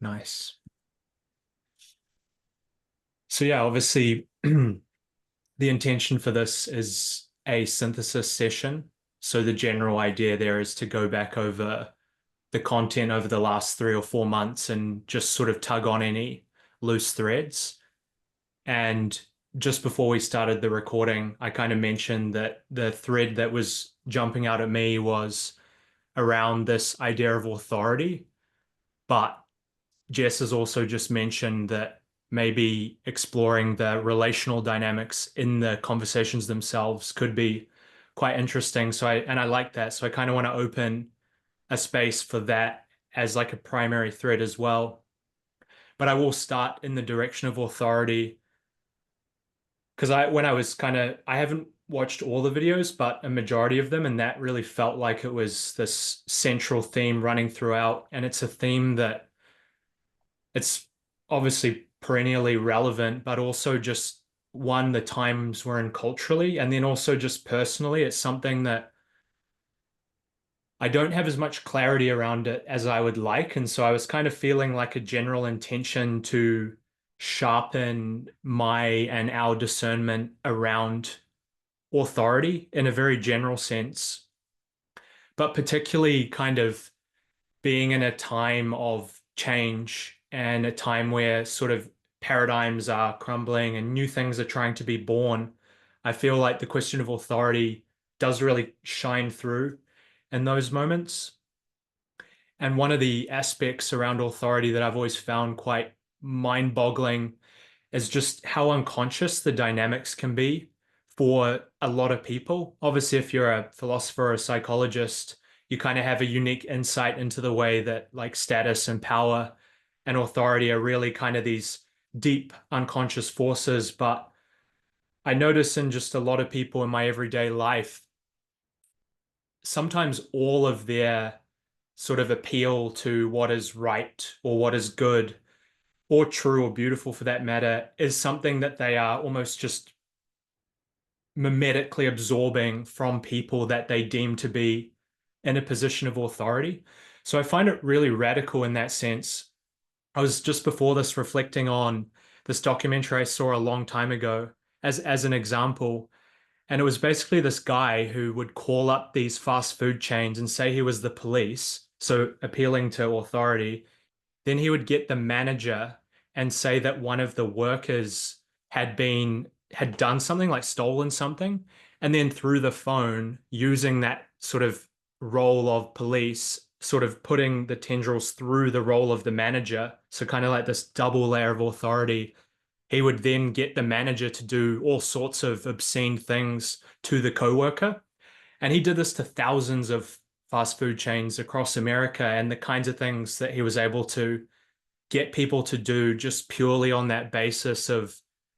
Nice. So yeah, obviously the intention for this is a synthesis session. So the general idea there is to go back over the content over the last 3 or 4 months and just sort of tug on any loose threads. And just before we started the recording, I kind of mentioned that the thread that was jumping out at me was around this idea of authority. But Jess has also just mentioned that maybe exploring the relational dynamics in the conversations themselves could be quite interesting. I like that. So I kind of want to open a space for that as like a primary thread as well. But I will start in the direction of authority because when I was I haven't watched all the videos, but a majority of them, and that really felt like it was this central theme running throughout. And it's a theme that it's obviously perennially relevant, but also just one, the times we're in culturally, and then also just personally, it's something that I don't have as much clarity around it as I would like. And so I was kind of feeling like a general intention to sharpen my and our discernment around authority in a very general sense, but particularly kind of being in a time of change and a time where sort of paradigms are crumbling and new things are trying to be born. I feel like the question of authority does really shine through in those moments. And one of the aspects around authority that I've always found quite mind-boggling is just how unconscious the dynamics can be for a lot of people. Obviously, if you're a philosopher or a psychologist, you kind of have a unique insight into the way that like status and power and authority are really kind of these deep unconscious forces. But I notice in just a lot of people in my everyday life, sometimes all of their sort of appeal to what is right or what is good or true or beautiful for that matter is something that they are almost just mimetically absorbing from people that they deem to be in a position of authority. So I find it really radical in that sense. I was just before this reflecting on this documentary I saw a long time ago as an example. And it was basically this guy who would call up these fast food chains and say he was the police, so appealing to authority. Then he would get the manager and say that one of the workers had done something like stolen something, and then through the phone, using that sort of role of police, sort of putting the tendrils through the role of the manager. So kind of like this double layer of authority. He would then get the manager to do all sorts of obscene things to the coworker. And he did this to thousands of fast food chains across America and the kinds of things that he was able to get people to do just purely on that basis of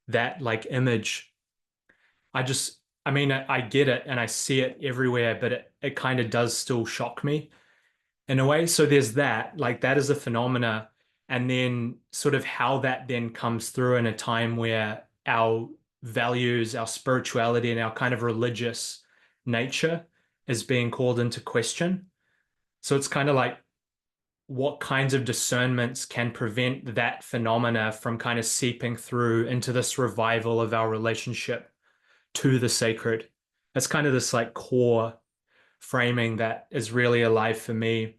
that like image. I mean, I get it and I see it everywhere, but it kind of does still shock me in a way. So there's that, like that is a phenomena. And then sort of how that then comes through in a time where our values, our spirituality, and our kind of religious nature is being called into question. So it's kind of like what kinds of discernments can prevent that phenomena from kind of seeping through into this revival of our relationship to the sacred. That's kind of this like core framing that is really alive for me.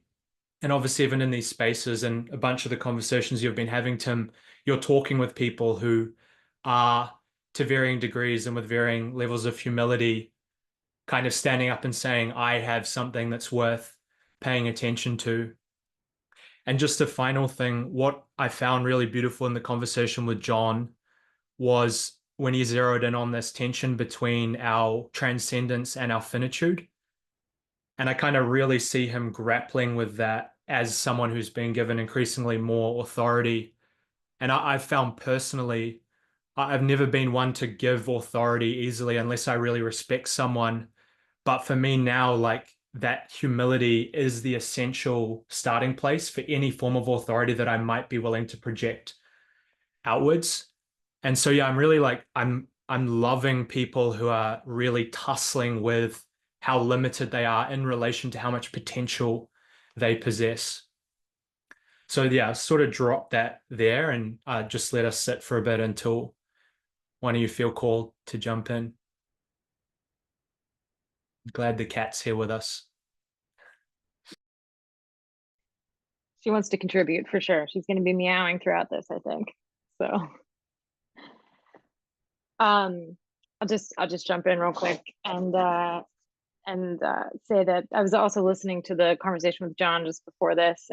And obviously, even in these spaces and a bunch of the conversations you've been having, Tim, you're talking with people who are to varying degrees and with varying levels of humility, kind of standing up and saying, I have something that's worth paying attention to. And just a final thing, what I found really beautiful in the conversation with John was when he zeroed in on this tension between our transcendence and our finitude. And I kind of really see him grappling with that as someone who's been given increasingly more authority. And I've found personally, I've never been one to give authority easily unless I really respect someone. But for me now, like that humility is the essential starting place for any form of authority that I might be willing to project outwards. And so yeah, I'm really like I'm loving people who are really tussling with how limited they are in relation to how much potential they possess. So yeah, sort of drop that there and just let us sit for a bit until one of you feel called to jump in. Glad the cat's here with us. She wants to contribute for sure. She's going to be meowing throughout this, I think. So, I'll just jump in real quick and say that I was also listening to the conversation with John just before this,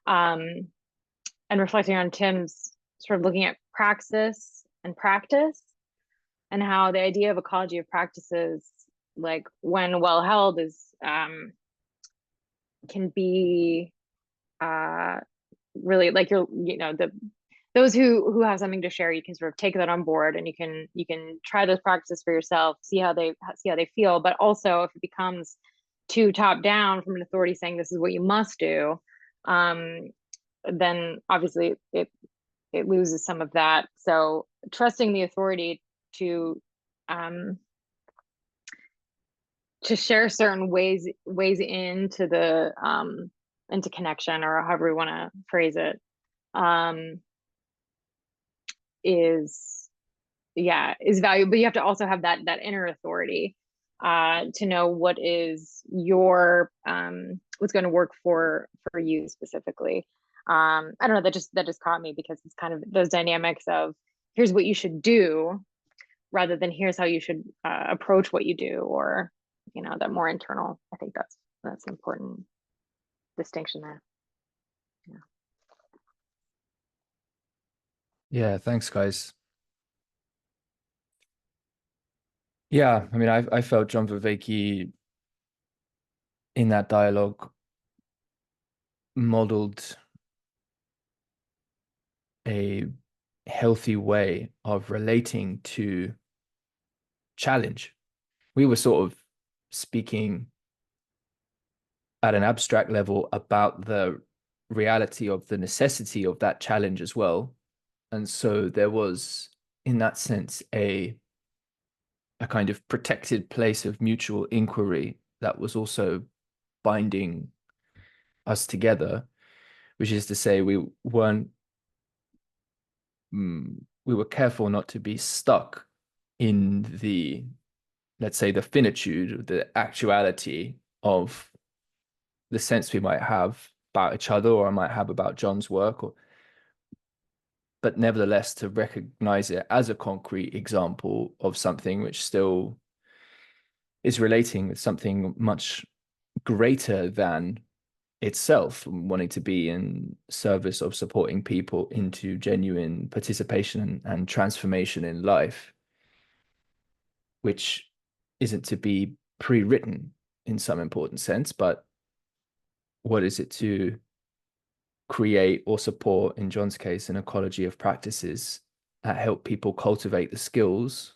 um, and reflecting on Tim's sort of looking at praxis and practice, and how the idea of ecology of practices, like when well held, is can be uh really like the those who have something to share, you can sort of take that on board, and you can try those practices for yourself, see how they feel. But also, if it becomes too top down from an authority saying this is what you must do, um then obviously it loses some of that. So trusting the authority to um to share certain ways into connection, or however we want to phrase it, um is is valuable. But you have to also have that inner authority to know what is your what's going to work for you specifically. I don't know, that just caught me, because it's kind of those dynamics of here's what you should do, rather than here's how you should approach what you do, or that more internal. I think that's an important distinction there. Yeah. Yeah, thanks, guys. Yeah, I mean, I felt John Vervaeke in that dialogue modeled a healthy way of relating to challenge. We were sort of speaking at an abstract level about the reality of the necessity of that challenge as well. And so there was, in that sense, a kind of protected place of mutual inquiry that was also binding us together, which is to say we were careful not to be stuck in the, let's say, the finitude, the actuality of the sense we might have about each other, or I might have about John's work, but nevertheless to recognize it as a concrete example of something which still is relating with something much greater than itself, wanting to be in service of supporting people into genuine participation and transformation in life, which isn't to be pre-written in some important sense, but what is it to create or support, in John's case, an ecology of practices that help people cultivate the skills.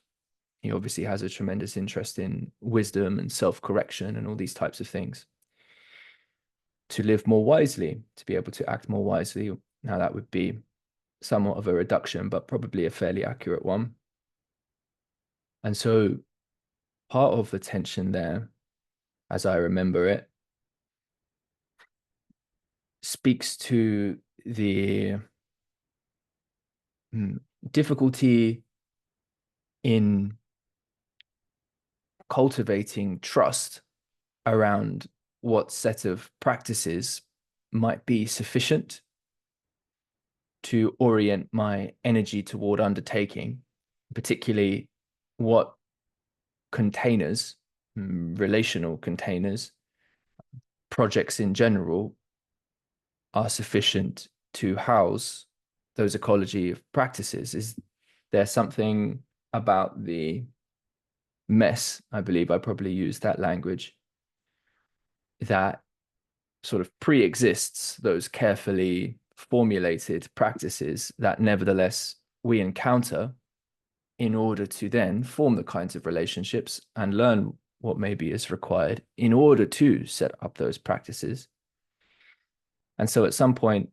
He obviously has a tremendous interest in wisdom and self-correction and all these types of things, to live more wisely, to be able to act more wisely. Now, that would be somewhat of a reduction, but probably a fairly accurate one. And so part of the tension there, as I remember it, speaks to the difficulty in cultivating trust around what set of practices might be sufficient to orient my energy toward undertaking, particularly what containers, relational containers, projects in general, are sufficient to house those ecology of practices. Is there something about the mess, I believe I probably used that language, that sort of pre-exists those carefully formulated practices that nevertheless we encounter in order to then form the kinds of relationships and learn what maybe is required in order to set up those practices. And so at some point,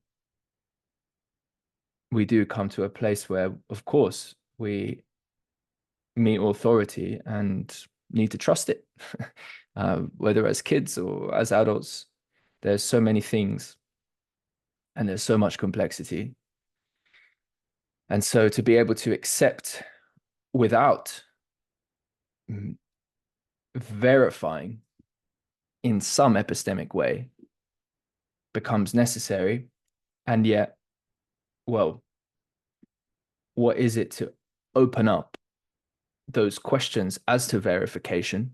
we do come to a place where, of course, we meet authority and need to trust it, whether as kids or as adults. There's so many things and there's so much complexity. And so to be able to accept without verifying in some epistemic way becomes necessary. And yet, well, what is it to open up those questions as to verification,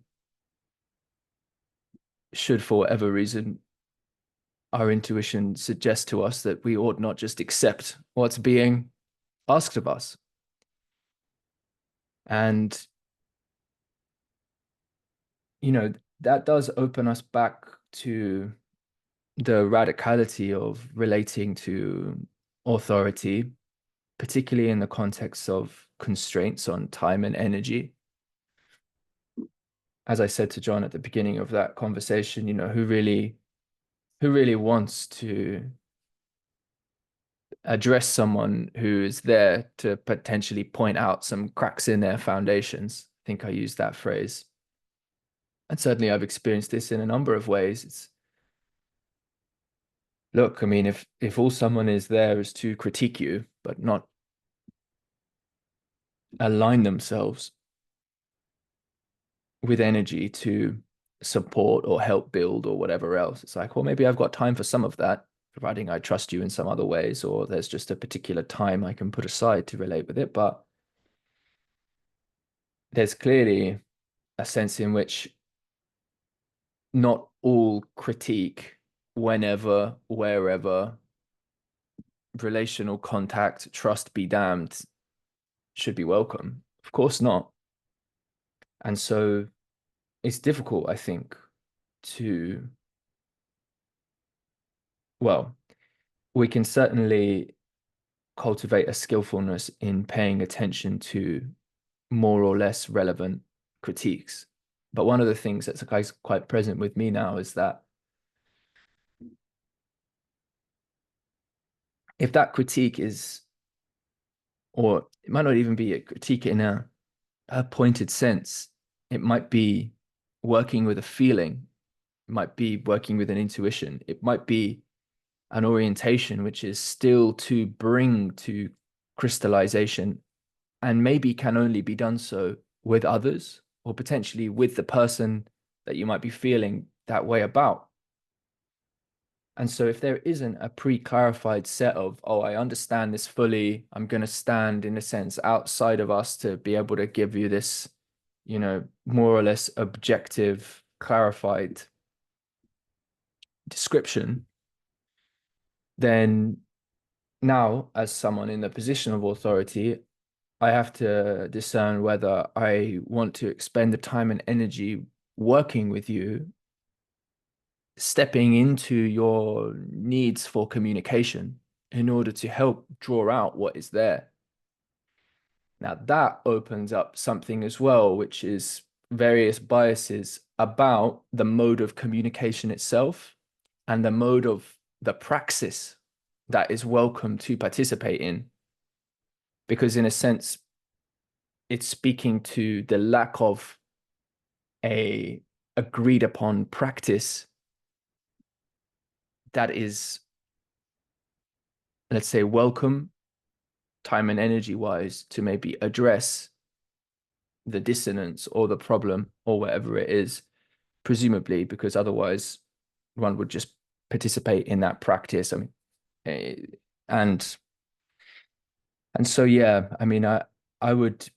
should for whatever reason our intuition suggest to us that we ought not just accept what's being asked of us? And, you know, that does open us back to the radicality of relating to authority, particularly in the context of constraints on time and energy. As I said to John at the beginning of that conversation, you know, who really wants to address someone who is there to potentially point out some cracks in their foundations? I think I used that phrase. And certainly I've experienced this in a number of ways. It's, look, I mean, if all someone is there is to critique you, but not align themselves with energy to support or help build or whatever else, it's like, well, maybe I've got time for some of that, providing I trust you in some other ways, or there's just a particular time I can put aside to relate with it. But there's clearly a sense in which not all critique, whenever, wherever, relational contact, trust be damned, should be welcome. Of course not. And so it's difficult, I think, to, well, we can certainly cultivate a skillfulness in paying attention to more or less relevant critiques. But one of the things that's quite present with me now is that if that critique is, or it might not even be a critique in a pointed sense, it might be working with a feeling, it might be working with an intuition, it might be an orientation which is still to bring to crystallization, and maybe can only be done so with others, or potentially with the person that you might be feeling that way about. And so if there isn't a pre-clarified set of, oh, I understand this fully, I'm going to stand in a sense outside of us to be able to give you this, you know, more or less objective, clarified description, then now, as someone in the position of authority, I have to discern whether I want to expend the time and energy working with you, stepping into your needs for communication in order to help draw out what is there. Now, that opens up something as well, which is various biases about the mode of communication itself and the mode of the praxis that is welcome to participate in. Because in a sense, it's speaking to the lack of a agreed upon practice that is, let's say, welcome time and energy wise to maybe address the dissonance or the problem or whatever it is, presumably, because otherwise one would just participate in that practice. I mean, and so, yeah, I mean, I would,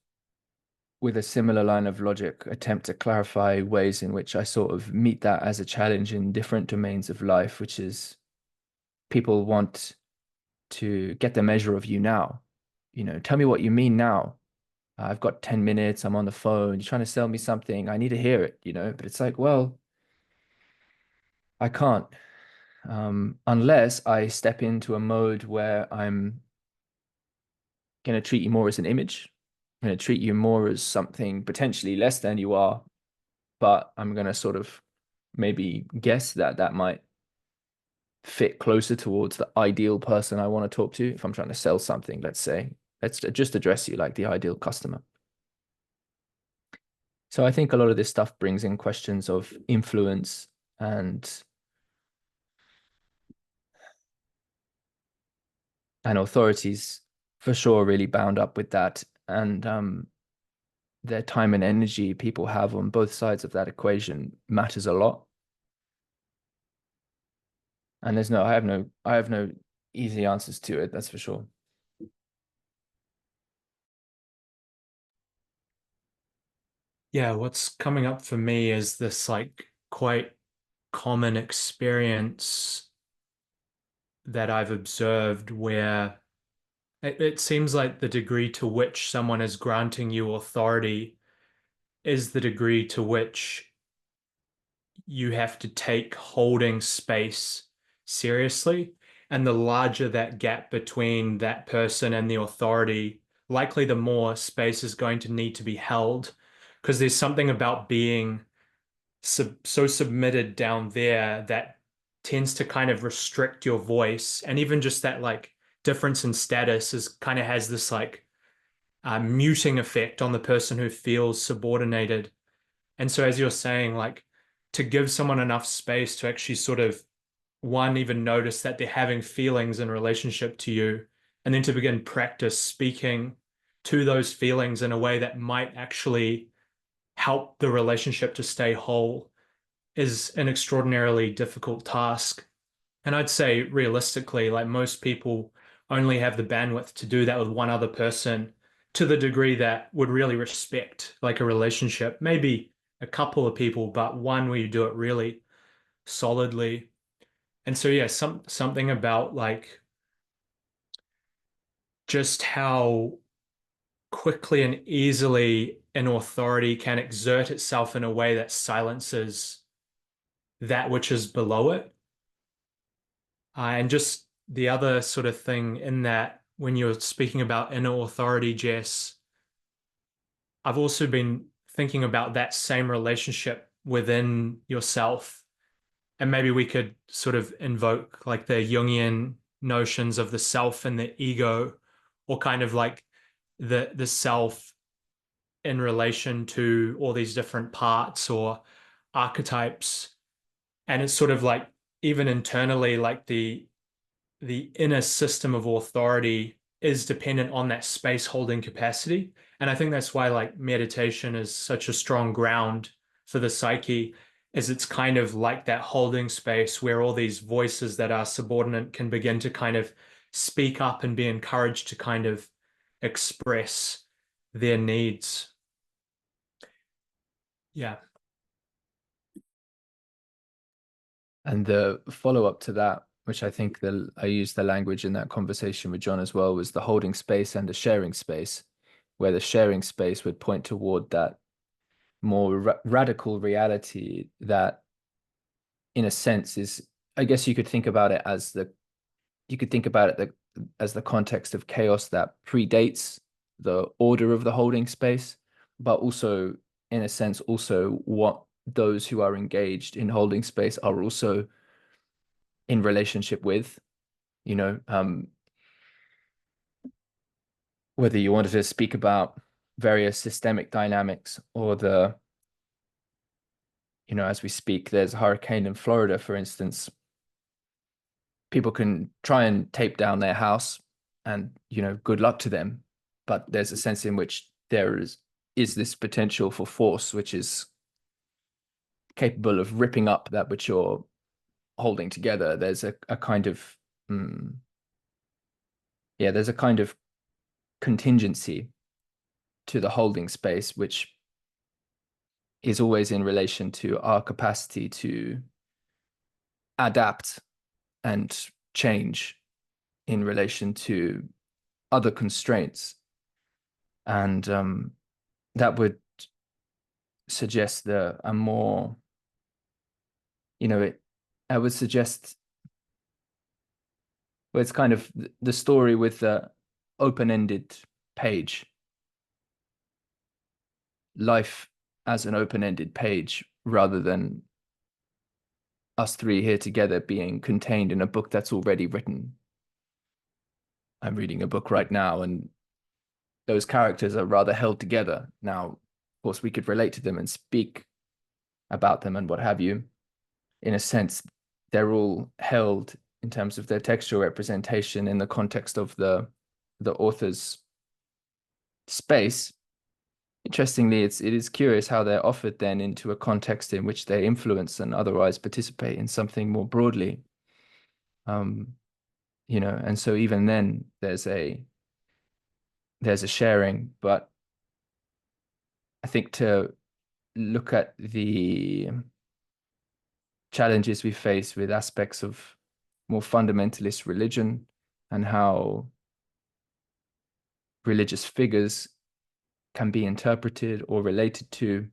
with a similar line of logic, attempt to clarify ways in which I sort of meet that as a challenge in different domains of life, which is people want to get the measure of you now. You know, tell me what you mean now. I've got 10 minutes, I'm on the phone, you're trying to sell me something, I need to hear it, you know, but it's like, well, I can't, unless I step into a mode where I'm going to treat you more as an image. I'm going to treat you more as something potentially less than you are, but I'm going to sort of maybe guess that that might fit closer towards the ideal person I want to talk to. If I'm trying to sell something, let's say, let's just address you like the ideal customer. So I think a lot of this stuff brings in questions of influence and and authorities for sure really bound up with that, and their time and energy people have on both sides of that equation matters a lot. And I have no easy answers to it, that's for sure. Yeah, what's coming up for me is this like quite common experience that I've observed where it seems like the degree to which someone is granting you authority is the degree to which you have to take holding space seriously. And the larger that gap between that person and the authority, likely the more space is going to need to be held. Because there's something about being so submitted down there that tends to kind of restrict your voice. And even just that like difference in status is kind of has this like muting effect on the person who feels subordinated. And so, as you're saying, like to give someone enough space to actually sort of one, even notice that they're having feelings in relationship to you, and then to begin practice speaking to those feelings in a way that might actually help the relationship to stay whole is an extraordinarily difficult task. And I'd say realistically, like most people only have the bandwidth to do that with one other person to the degree that would really respect like a relationship, maybe a couple of people, but one where you do it really solidly. And so yeah, something about like just how quickly and easily an authority can exert itself in a way that silences that which is below it. And just the other sort of thing in that, when you're speaking about inner authority, Jess, I've also been thinking about that same relationship within yourself. And maybe we could sort of invoke like the Jungian notions of the self and the ego, or kind of like the self in relation to all these different parts or archetypes. And it's sort of like even internally, like the inner system of authority is dependent on that space holding capacity. And I think that's why like meditation is such a strong ground for the psyche, is it's kind of like that holding space where all these voices that are subordinate can begin to kind of speak up and be encouraged to kind of express their needs. Yeah. And the follow-up to that, which I think I used the language in that conversation with John as well, was the holding space and the sharing space, where the sharing space would point toward that more radical reality that, in a sense, is, I guess you could think about it as as the context of chaos that predates the order of the holding space, but also, in a sense, also what those who are engaged in holding space are also in relationship with, you know, whether you wanted to speak about various systemic dynamics or as we speak, there's a hurricane in Florida, for instance. People can try and tape down their house and, good luck to them. But there's a sense in which there is this potential for force, which is capable of ripping up that which you're holding together. There's a kind of, there's a kind of contingency to the holding space, which is always in relation to our capacity to adapt and change in relation to other constraints. And that would suggest I would suggest, well, it's kind of the story with the open-ended page. Life as an open-ended page, rather than us three here together being contained in a book that's already written. I'm reading a book right now, and those characters are rather held together. Now, of course, we could relate to them and speak about them and what have you. In a sense, they're all held in terms of their textual representation in the context of the author's space. Interestingly, it is curious how they're offered then into a context in which they influence and otherwise participate in something more broadly. You know, and so even then there's a sharing, but I think to look at the challenges we face with aspects of more fundamentalist religion and how religious figures can be interpreted or related to.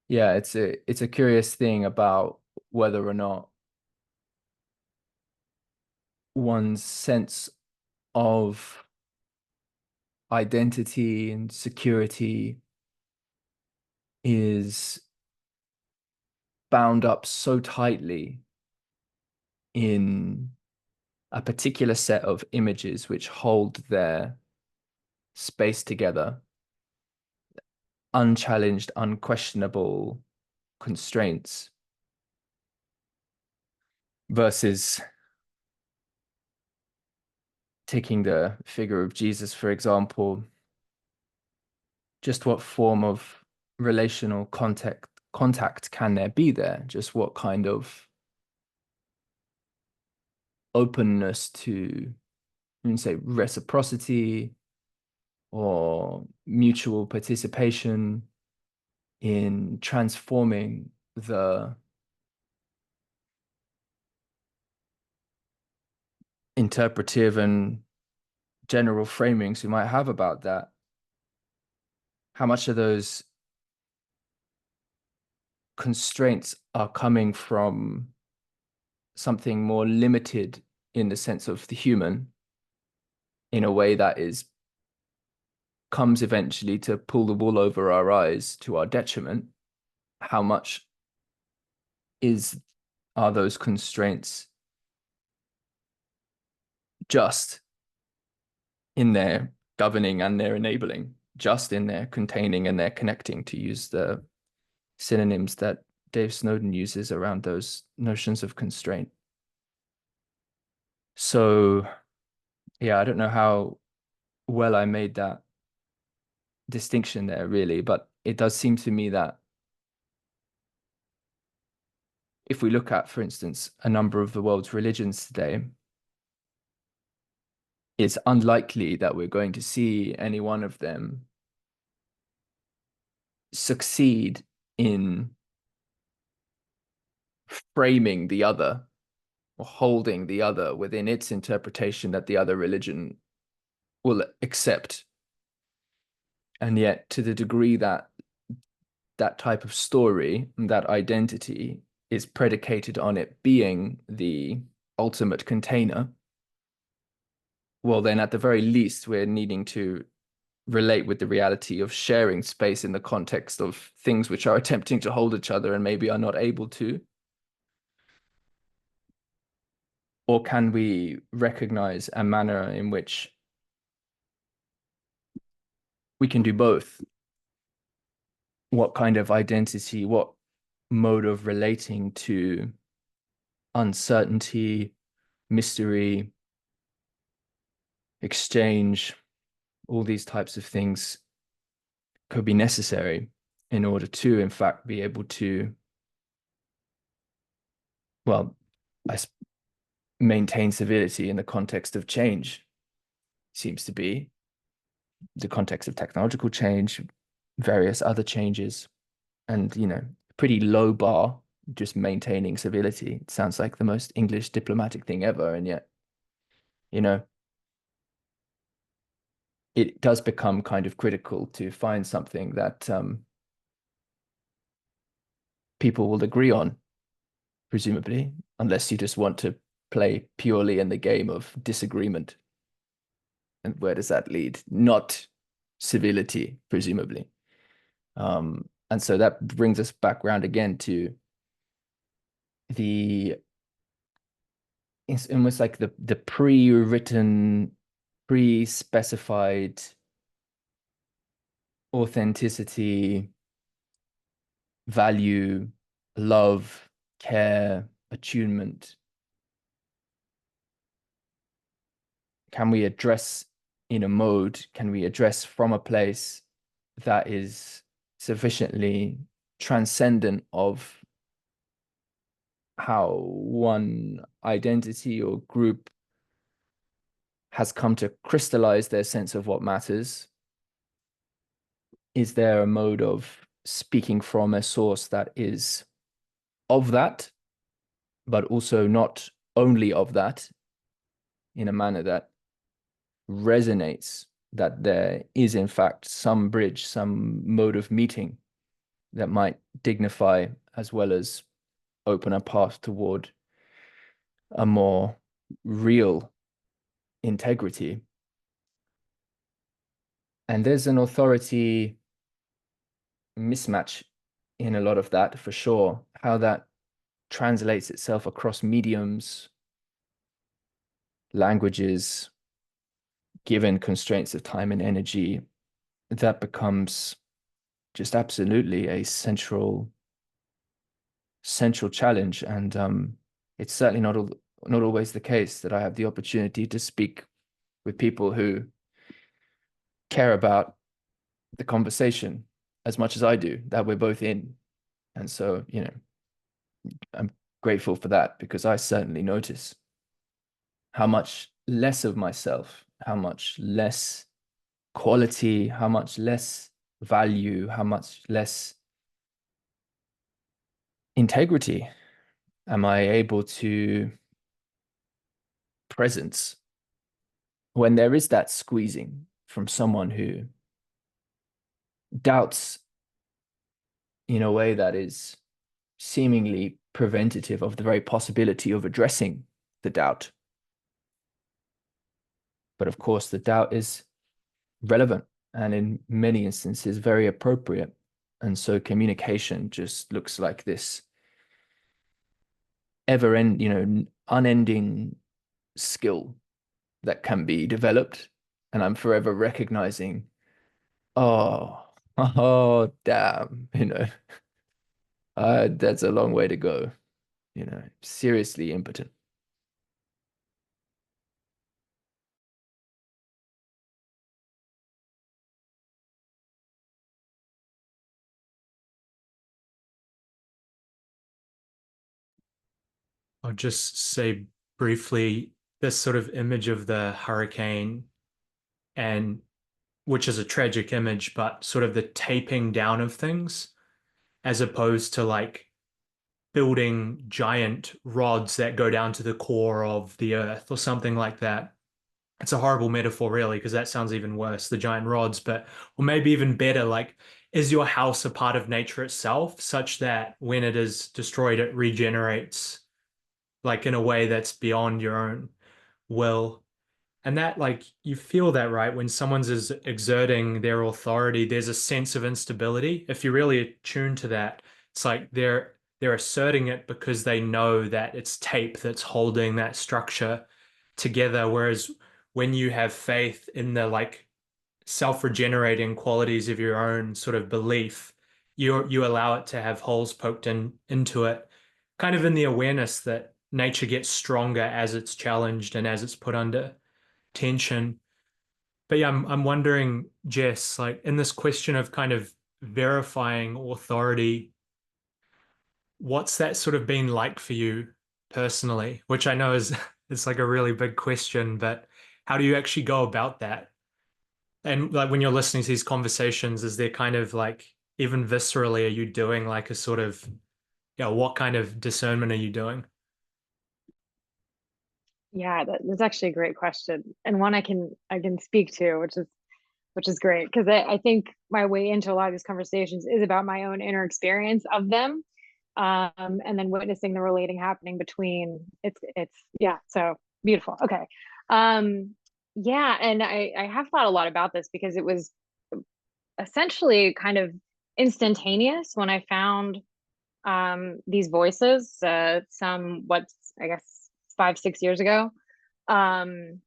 Yeah, it's a curious thing about whether or not one's sense of identity and security is bound up so tightly in a particular set of images which hold their space together, unchallenged, unquestionable constraints, versus taking the figure of Jesus, for example, just what form of relational contact can there be there? Just what kind of openness to, say, reciprocity or mutual participation in transforming the interpretive and general framings we might have about that. How much of those constraints are coming from something more limited in the sense of the human, in a way that comes eventually to pull the wool over our eyes to our detriment? How much are those constraints just in their governing and their enabling, just in their containing and their connecting, to use the synonyms that Dave Snowden uses around those notions of constraint? So, yeah, I don't know how well I made that distinction there, really, but it does seem to me that if we look at, for instance, a number of the world's religions today, it's unlikely that we're going to see any one of them succeed in framing the other or holding the other within its interpretation that the other religion will accept. And yet, to the degree that that type of story, that identity, is predicated on it being the ultimate container, well, then at the very least, we're needing to relate with the reality of sharing space in the context of things which are attempting to hold each other and maybe are not able to. Or can we recognize a manner in which we can do both? What kind of identity, what mode of relating to uncertainty, mystery, exchange, all these types of things could be necessary in order to, in fact, be able to, well, maintain civility in the context of change? Seems to be the context of technological change, various other changes, and, pretty low bar, just maintaining civility. It sounds like the most English diplomatic thing ever, and yet, it does become kind of critical to find something that people will agree on, presumably, unless you just want to play purely in the game of disagreement. And where does that lead? Not civility, presumably. And so that brings us back around again to it's almost like the pre-written, pre-specified authenticity, value, love, care, attunement can we address in a mode, can we address from a place that is sufficiently transcendent of how one identity or group has come to crystallize their sense of what matters? Is there a mode of speaking from a source that is of that, but also not only of that, in a manner that resonates, that there is in fact some bridge, some mode of meeting that might dignify as well as open a path toward a more real integrity? And there's an authority mismatch in a lot of that, for sure. How that translates itself across mediums, languages, given constraints of time and energy, that becomes just absolutely a central challenge. And it's certainly not always the case that I have the opportunity to speak with people who care about the conversation as much as I do, that we're both in. And so, you know, I'm grateful for that, because I certainly notice how much less of myself, how much less quality, how much less value, how much less integrity am I able to presence when there is that squeezing from someone who doubts in a way that is seemingly preventative of the very possibility of addressing the doubt. But of course, the doubt is relevant and in many instances very appropriate. And so communication just looks like this unending skill that can be developed. And I'm forever recognizing, oh, damn, that's a long way to go, seriously impotent. I'll just say briefly this sort of image of the hurricane, and which is a tragic image, but sort of the taping down of things as opposed to like building giant rods that go down to the core of the earth or something like that. It's a horrible metaphor, really, because that sounds even worse, the giant rods, but, or maybe even better, like, is your house a part of nature itself, such that when it is destroyed, it regenerates, like in a way that's beyond your own will? And that, like, you feel that, right? When someone's is exerting their authority, there's a sense of instability. If you're really attuned to that, it's like they're asserting it because they know that it's tape that's holding that structure together. Whereas when you have faith in the like self-regenerating qualities of your own sort of belief, you allow it to have holes poked into it, kind of in the awareness that nature gets stronger as it's challenged and as it's put under tension. But yeah, I'm wondering, Jess, like in this question of kind of verifying authority, what's that sort of been like for you personally? Which I know is it's like a really big question, but how do you actually go about that? And like when you're listening to these conversations, is there kind of like even viscerally, are you doing like a sort of, what kind of discernment are you doing? Yeah, that's actually a great question, and one I can speak to, which is great, because I think my way into a lot of these conversations is about my own inner experience of them, and then witnessing the relating happening between. It's yeah, so beautiful. Okay, yeah, and I have thought a lot about this because it was essentially kind of instantaneous when I found these voices, some what's I guess 5-6 years ago, um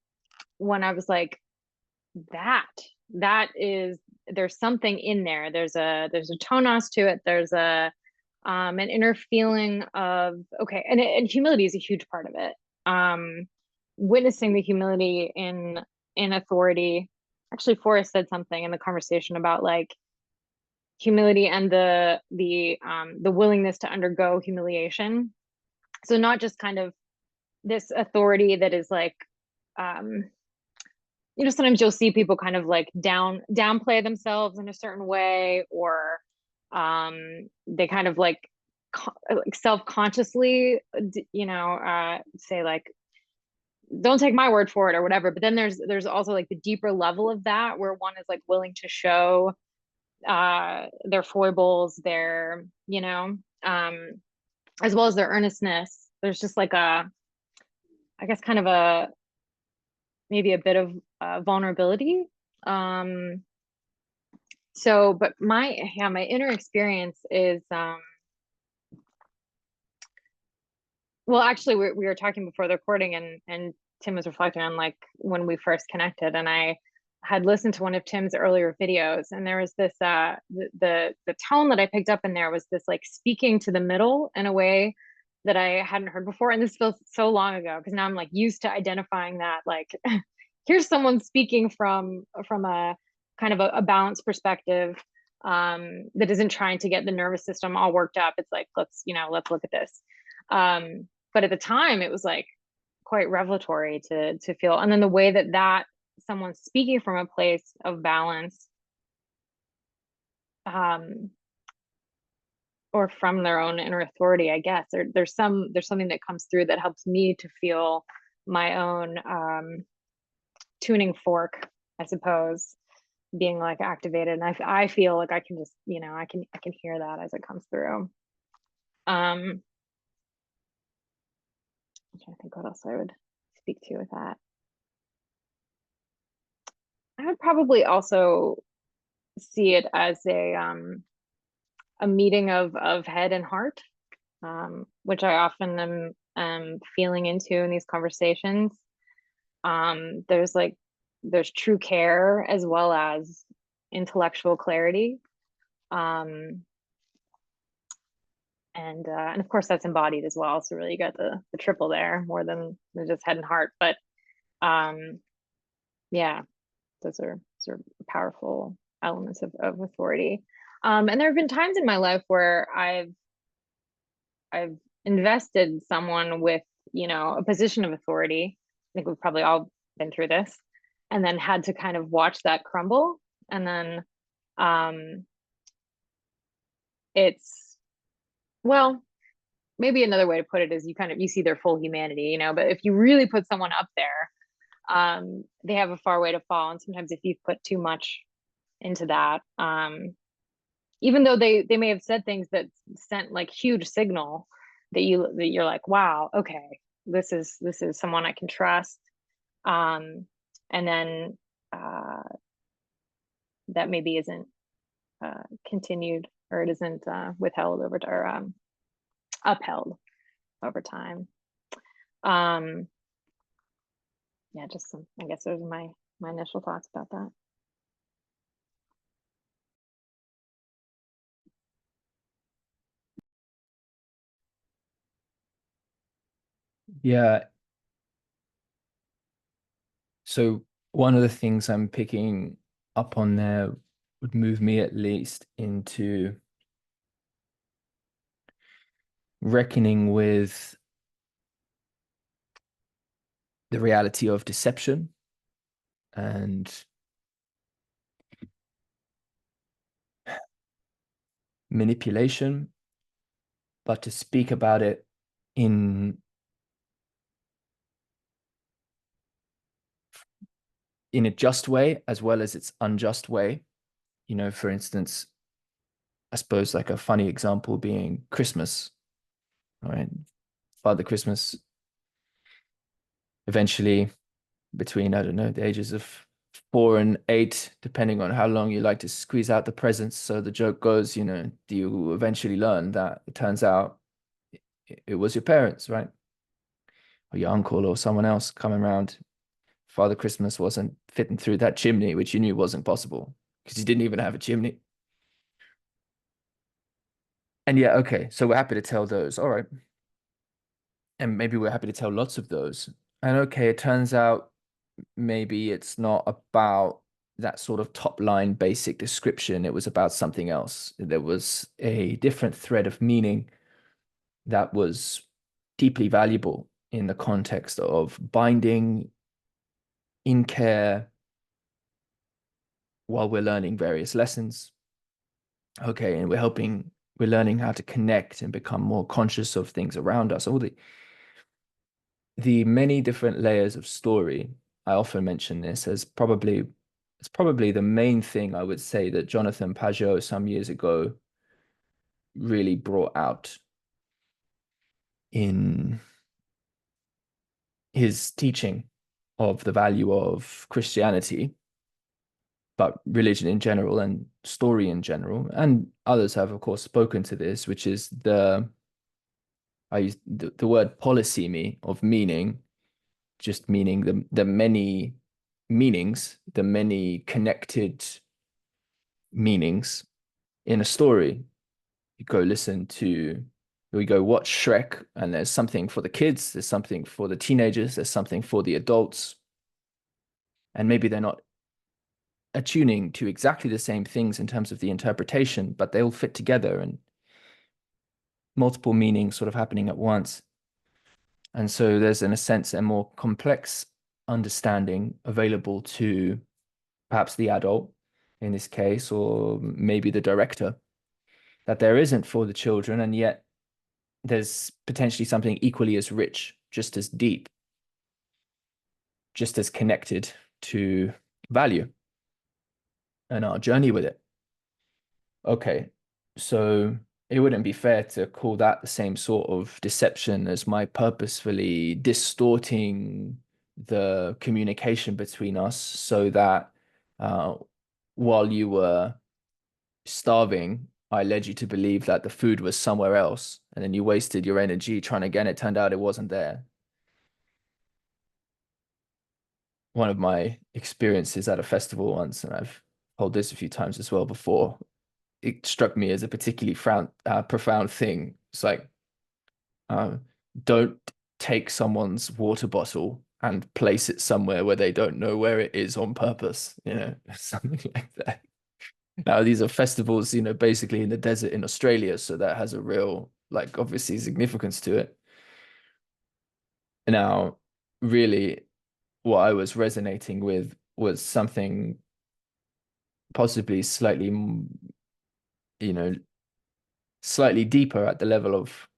when I was like, that that is, there's something in there, there's a tonos to it, there's a an inner feeling of, okay, and humility is a huge part of it. Witnessing the humility in authority. Actually, Forrest said something in the conversation about like humility and the willingness to undergo humiliation. So not just kind of this authority that is like, sometimes you'll see people kind of like downplay themselves in a certain way, or they kind of like self-consciously, say like, don't take my word for it or whatever. But then there's also like the deeper level of that where one is like willing to show their foibles, their, as well as their earnestness. There's just like I guess kind of maybe a bit of vulnerability. But my inner experience is, well, actually we were talking before the recording, and Tim was reflecting on like when we first connected, and I had listened to one of Tim's earlier videos, and there was this the tone that I picked up in there was this like speaking to the middle in a way that I hadn't heard before. And this feels so long ago because now I'm like used to identifying that like here's someone speaking from a kind of a balanced perspective, that isn't trying to get the nervous system all worked up. It's like, let's look at this. But at the time it was like quite revelatory to feel. And then the way that someone speaking from a place of balance, or from their own inner authority, I guess there's something that comes through that helps me to feel my own tuning fork, I suppose, being like activated. And I feel like I can just, I can hear that as it comes through. I'm trying to think what else I would speak to with that. I would probably also see it as a meeting of head and heart, which I often am feeling into in these conversations. There's true care as well as intellectual clarity. And of course that's embodied as well. So really you got the triple there, more than just head and heart. But yeah, those are sort of powerful elements of authority. And there have been times in my life where I've invested someone with, a position of authority. I think we've probably all been through this, and then had to kind of watch that crumble. And then it's, well, maybe another way to put it is you see their full humanity, but if you really put someone up there, they have a far way to fall. And sometimes if you've put too much into that, even though they may have said things that sent like huge signal that you're like, wow, okay, this is someone I can trust. And then that maybe isn't continued, or it isn't withheld over or upheld over time. Yeah, just I guess those are my initial thoughts about that. Yeah. So one of the things I'm picking up on there would move me at least into reckoning with the reality of deception and manipulation, but to speak about it in a just way as well as its unjust way. For instance, I suppose like a funny example being Christmas, right? Father Christmas eventually, between, I don't know, the ages of 4 and 8, depending on how long you like to squeeze out the presents. So the joke goes, do you eventually learn that it turns out it was your parents, right? Or your uncle or someone else coming around. Father Christmas wasn't fitting through that chimney, which you knew wasn't possible because he didn't even have a chimney. And yeah, okay, so we're happy to tell those. All right. And maybe we're happy to tell lots of those. And okay, it turns out maybe it's not about that sort of top line basic description. It was about something else. There was a different thread of meaning that was deeply valuable in the context of binding in care while we're learning various lessons. Okay, and we're learning how to connect and become more conscious of things around us. All the many different layers of story. I often mention this as probably the main thing I would say that Jonathan Pajot some years ago really brought out in his teaching of the value of Christianity, but religion in general and story in general. And others have, of course, spoken to this, which is I use the word polysemy of meaning, just meaning the many meanings, the many connected meanings in a story. We go watch Shrek, and there's something for the kids, there's something for the teenagers, there's something for the adults. And maybe they're not attuning to exactly the same things in terms of the interpretation, but they all fit together and multiple meanings sort of happening at once. And so there's, in a sense, a more complex understanding available to perhaps the adult in this case, or maybe the director, that there isn't for the children, and yet there's potentially something equally as rich, just as deep, just as connected to value and our journey with it. Okay, so it wouldn't be fair to call that the same sort of deception as my purposefully distorting the communication between us so that uh, while you were starving, I led you to believe that the food was somewhere else, and then you wasted your energy trying to get it. It turned out it wasn't there. One of my experiences at a festival once, and I've told this a few times as well before, it struck me as a particularly profound thing. It's like, uh, don't take someone's water bottle and place it somewhere where they don't know where it is on purpose, something like that. Now, these are festivals, basically in the desert in Australia, so that has a real, like, obviously significance to it. Now, really, what I was resonating with was something possibly you know, slightly deeper at the level of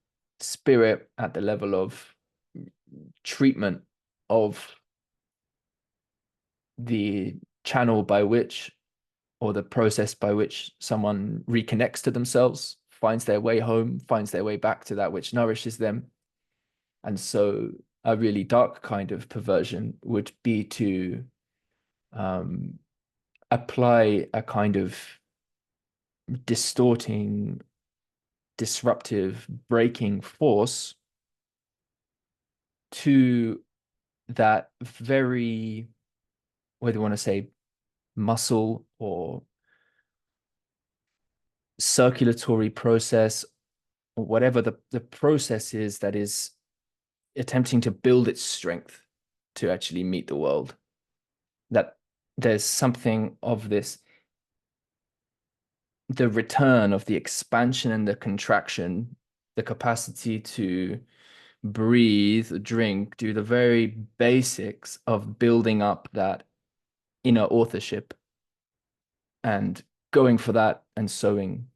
spirit, at the level of treatment of the channel by which, or the process by which someone reconnects to themselves, finds their way home, finds their way back to that which nourishes them. And so a really dark kind of perversion would be to apply a kind of distorting, disruptive, breaking force to that very, whether you want to say muscle or circulatory process, or whatever the process is that is attempting to build its strength to actually meet the world. That there's something of this, the return of the expansion and the contraction, the capacity to breathe, drink, do the very basics of building up that inner authorship and going for that and sowing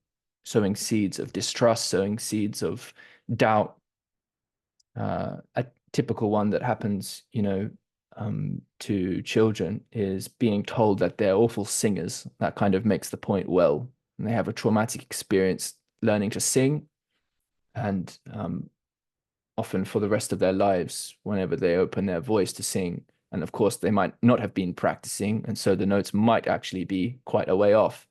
seeds of distrust, sowing seeds of doubt. A typical one that happens, to children is being told that they're awful singers. That kind of makes the point well. And they have a traumatic experience learning to sing, and often for the rest of their lives, whenever they open their voice to sing, and of course they might not have been practicing, and so the notes might actually be quite a way off,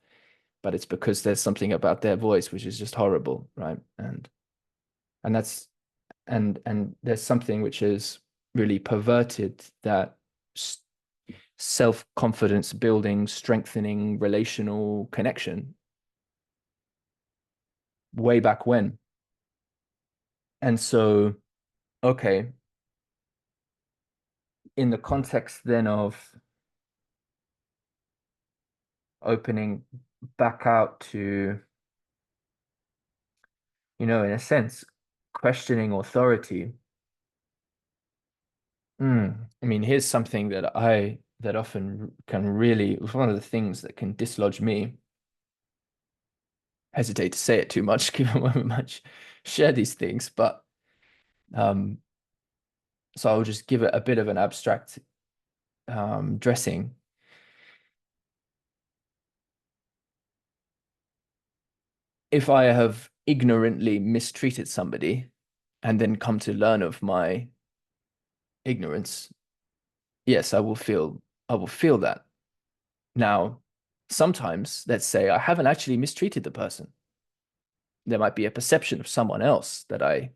but it's because there's something about their voice which is just horrible, right? And that's and there's something which is really perverted, that self-confidence building, strengthening relational connection way back when. And so, okay, in the context then of opening back out to, in a sense, questioning authority. I mean, here's something that often can really, one of the things that can dislodge me. Hesitate to say it too much, given how much share these things, but so I'll just give it a bit of an abstract dressing. If I have ignorantly mistreated somebody and then come to learn of my ignorance, yes, I will feel that. Now, sometimes, let's say I haven't actually mistreated the person. There might be a perception of someone else that I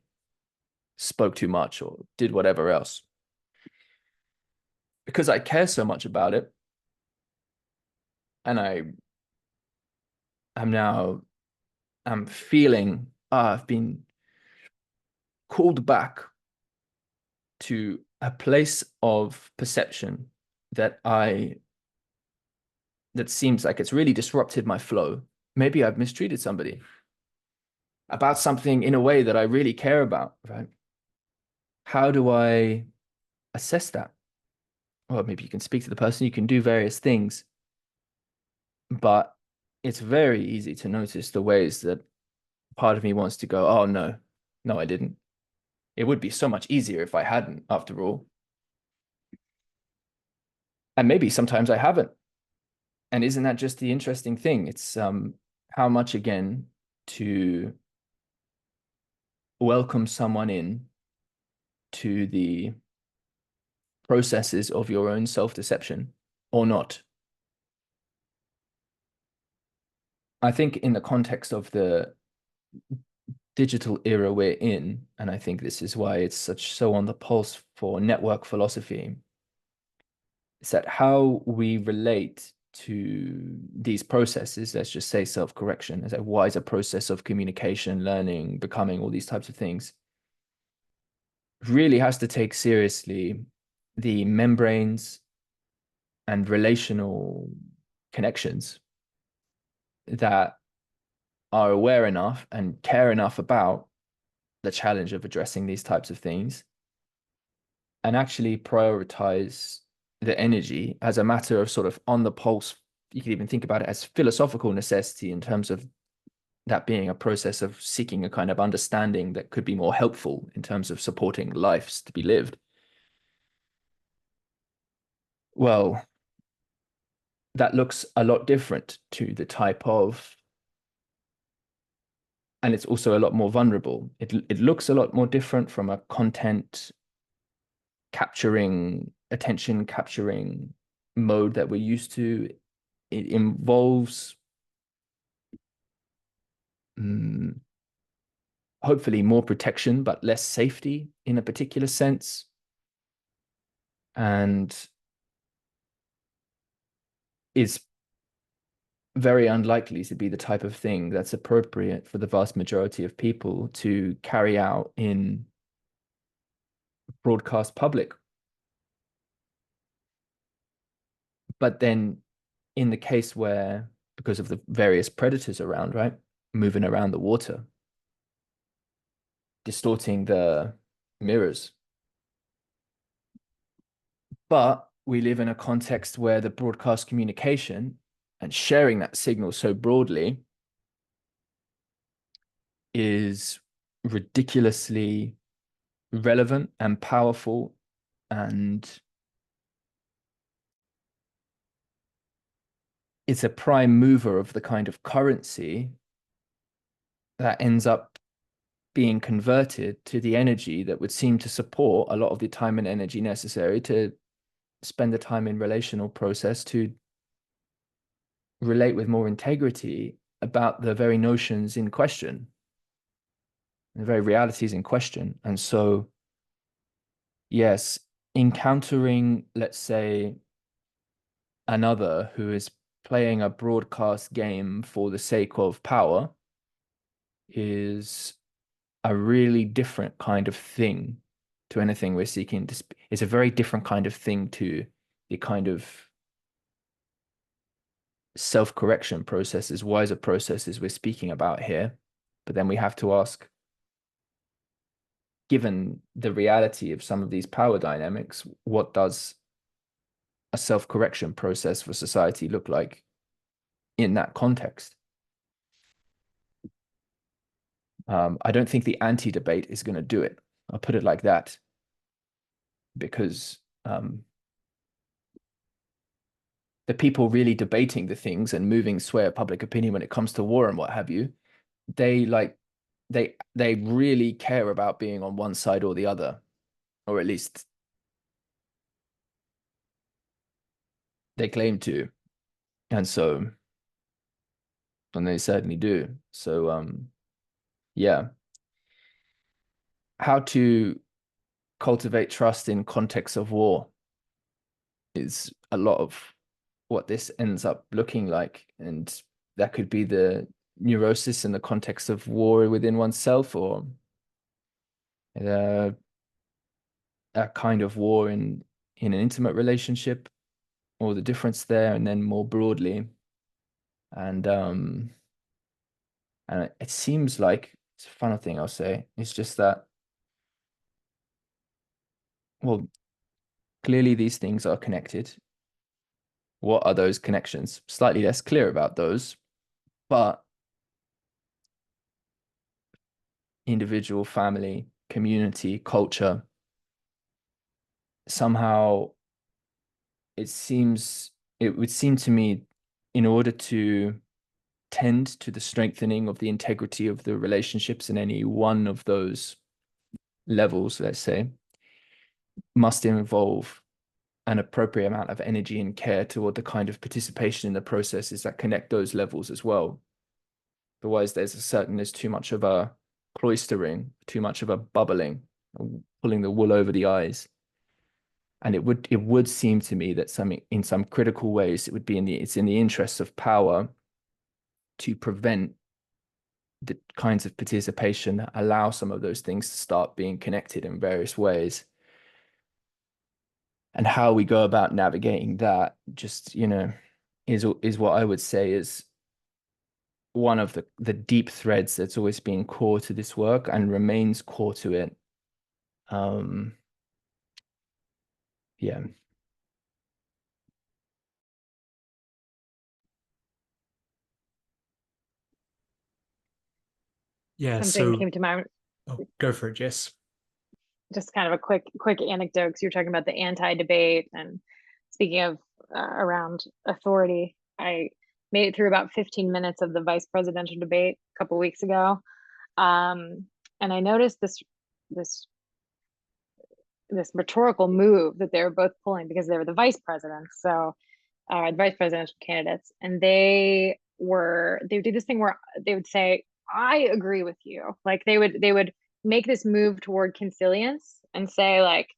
spoke too much or did whatever else. Because I care so much about it, and I'm feeling I've been called back to a place of perception that seems like it's really disrupted my flow. Maybe I've mistreated somebody about something in a way that I really care about, right? How do I assess that? Well, maybe you can speak to the person, you can do various things, but it's very easy to notice the ways that part of me wants to go, oh, no, I didn't. It would be so much easier if I hadn't, after all. And maybe sometimes I haven't. And isn't that just the interesting thing? It's how much, again, to welcome someone in to the processes of your own self-deception or not. I think in the context of the digital era we're in, and I think this is why it's so on the pulse for network philosophy, is that how we relate to these processes, let's just say self-correction, as a wiser process of communication, learning, becoming, all these types of things, really has to take seriously the membranes and relational connections that are aware enough and care enough about the challenge of addressing these types of things and actually prioritize the energy as a matter of sort of on the pulse. You could even think about it as philosophical necessity in terms of that being a process of seeking a kind of understanding that could be more helpful in terms of supporting lives to be lived. Well, that looks a lot different to the type of, and it's also a lot more vulnerable. It looks a lot more different from a content capturing, attention capturing mode that we're used to. It involves hopefully more protection, but less safety in a particular sense. And is very unlikely to be the type of thing that's appropriate for the vast majority of people to carry out in broadcast public. But then in the case where, because of the various predators around, right, moving around the water, distorting the mirrors. But we live in a context where the broadcast communication and sharing that signal so broadly is ridiculously relevant and powerful, and it's a prime mover of the kind of currency that ends up being converted to the energy that would seem to support a lot of the time and energy necessary to spend the time in relational process to relate with more integrity about the very notions in question, the very realities in question. And so, yes, encountering, let's say, another who is playing a broadcast game for the sake of power is a really different kind of thing to anything we're seeking to. It's a very different kind of thing to the kind of self-correction processes, wiser processes we're speaking about here. But then we have to ask, given the reality of some of these power dynamics, what does a self-correction process for society look like in that context? I don't think the anti-debate is going to do it. I'll put it like that, because the people really debating the things and moving sway of public opinion when it comes to war and what have you, they really care about being on one side or the other, or at least they claim to, and they certainly do. So yeah, how to cultivate trust in context of war is a lot of what this ends up looking like, and that could be the neurosis in the context of war within oneself, or a kind of war in an intimate relationship, or the difference there, and then more broadly. And it seems like it's a final thing I'll say. It's just that, well, clearly these things are connected. What are those connections? Slightly less clear about those, but individual, family, community, culture, somehow it would seem to me, in order to tend to the strengthening of the integrity of the relationships in any one of those levels, let's say, must involve an appropriate amount of energy and care toward the kind of participation in the processes that connect those levels as well. Otherwise, there's too much of a cloistering, too much of a bubbling, pulling the wool over the eyes. And it would seem to me that in some critical ways, it's in the interests of power to prevent the kinds of participation that allow some of those things to start being connected in various ways. And how we go about navigating that, just, is what I would say is one of the deep threads that's always been core to this work and remains core to it. Yeah. Yeah, Something so came to mind, go for it, Jess. just kind of a quick anecdote, because you're talking about the anti-debate, and speaking of around authority, I made it through about 15 minutes of the vice presidential debate a couple weeks ago, and I noticed this this rhetorical move that they were both pulling, because they were the vice presidents, so the vice presidential candidates, and they would do this thing where they would say, I agree with you. Like they would make this move toward consilience and say, like,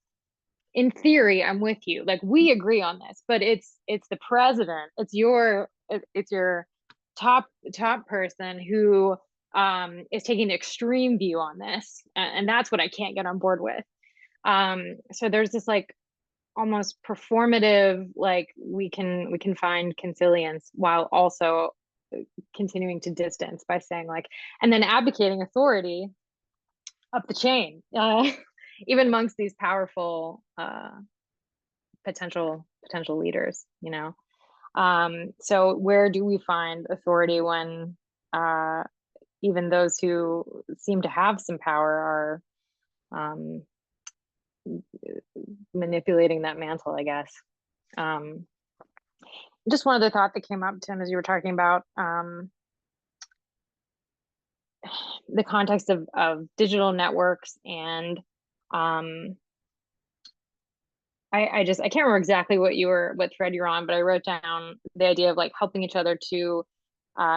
in theory, I'm with you. Like, we agree on this, but it's the president. It's your top person who is taking an extreme view on this, and that's what I can't get on board with. So there's this like almost performative, like we can find consilience while also continuing to distance by saying, like, and then advocating authority up the chain, even amongst these powerful potential leaders, so where do we find authority when even those who seem to have some power are manipulating that mantle, I guess. Just one other thought that came up, Tim, as you were talking about the context of digital networks, and I can't remember exactly what thread you're on, but I wrote down the idea of like helping each other to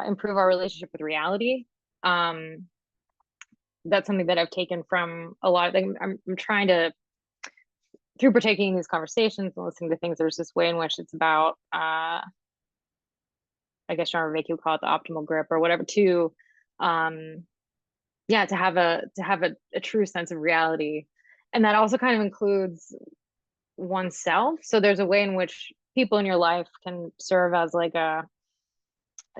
improve our relationship with reality. That's something that I've taken from a lot of things. I'm trying to, through partaking in these conversations and listening to things, there's this way in which it's about I guess John Vervaeke would call it the optimal grip or whatever, to yeah, to have a true sense of reality. And that also kind of includes oneself. So there's a way in which people in your life can serve as like a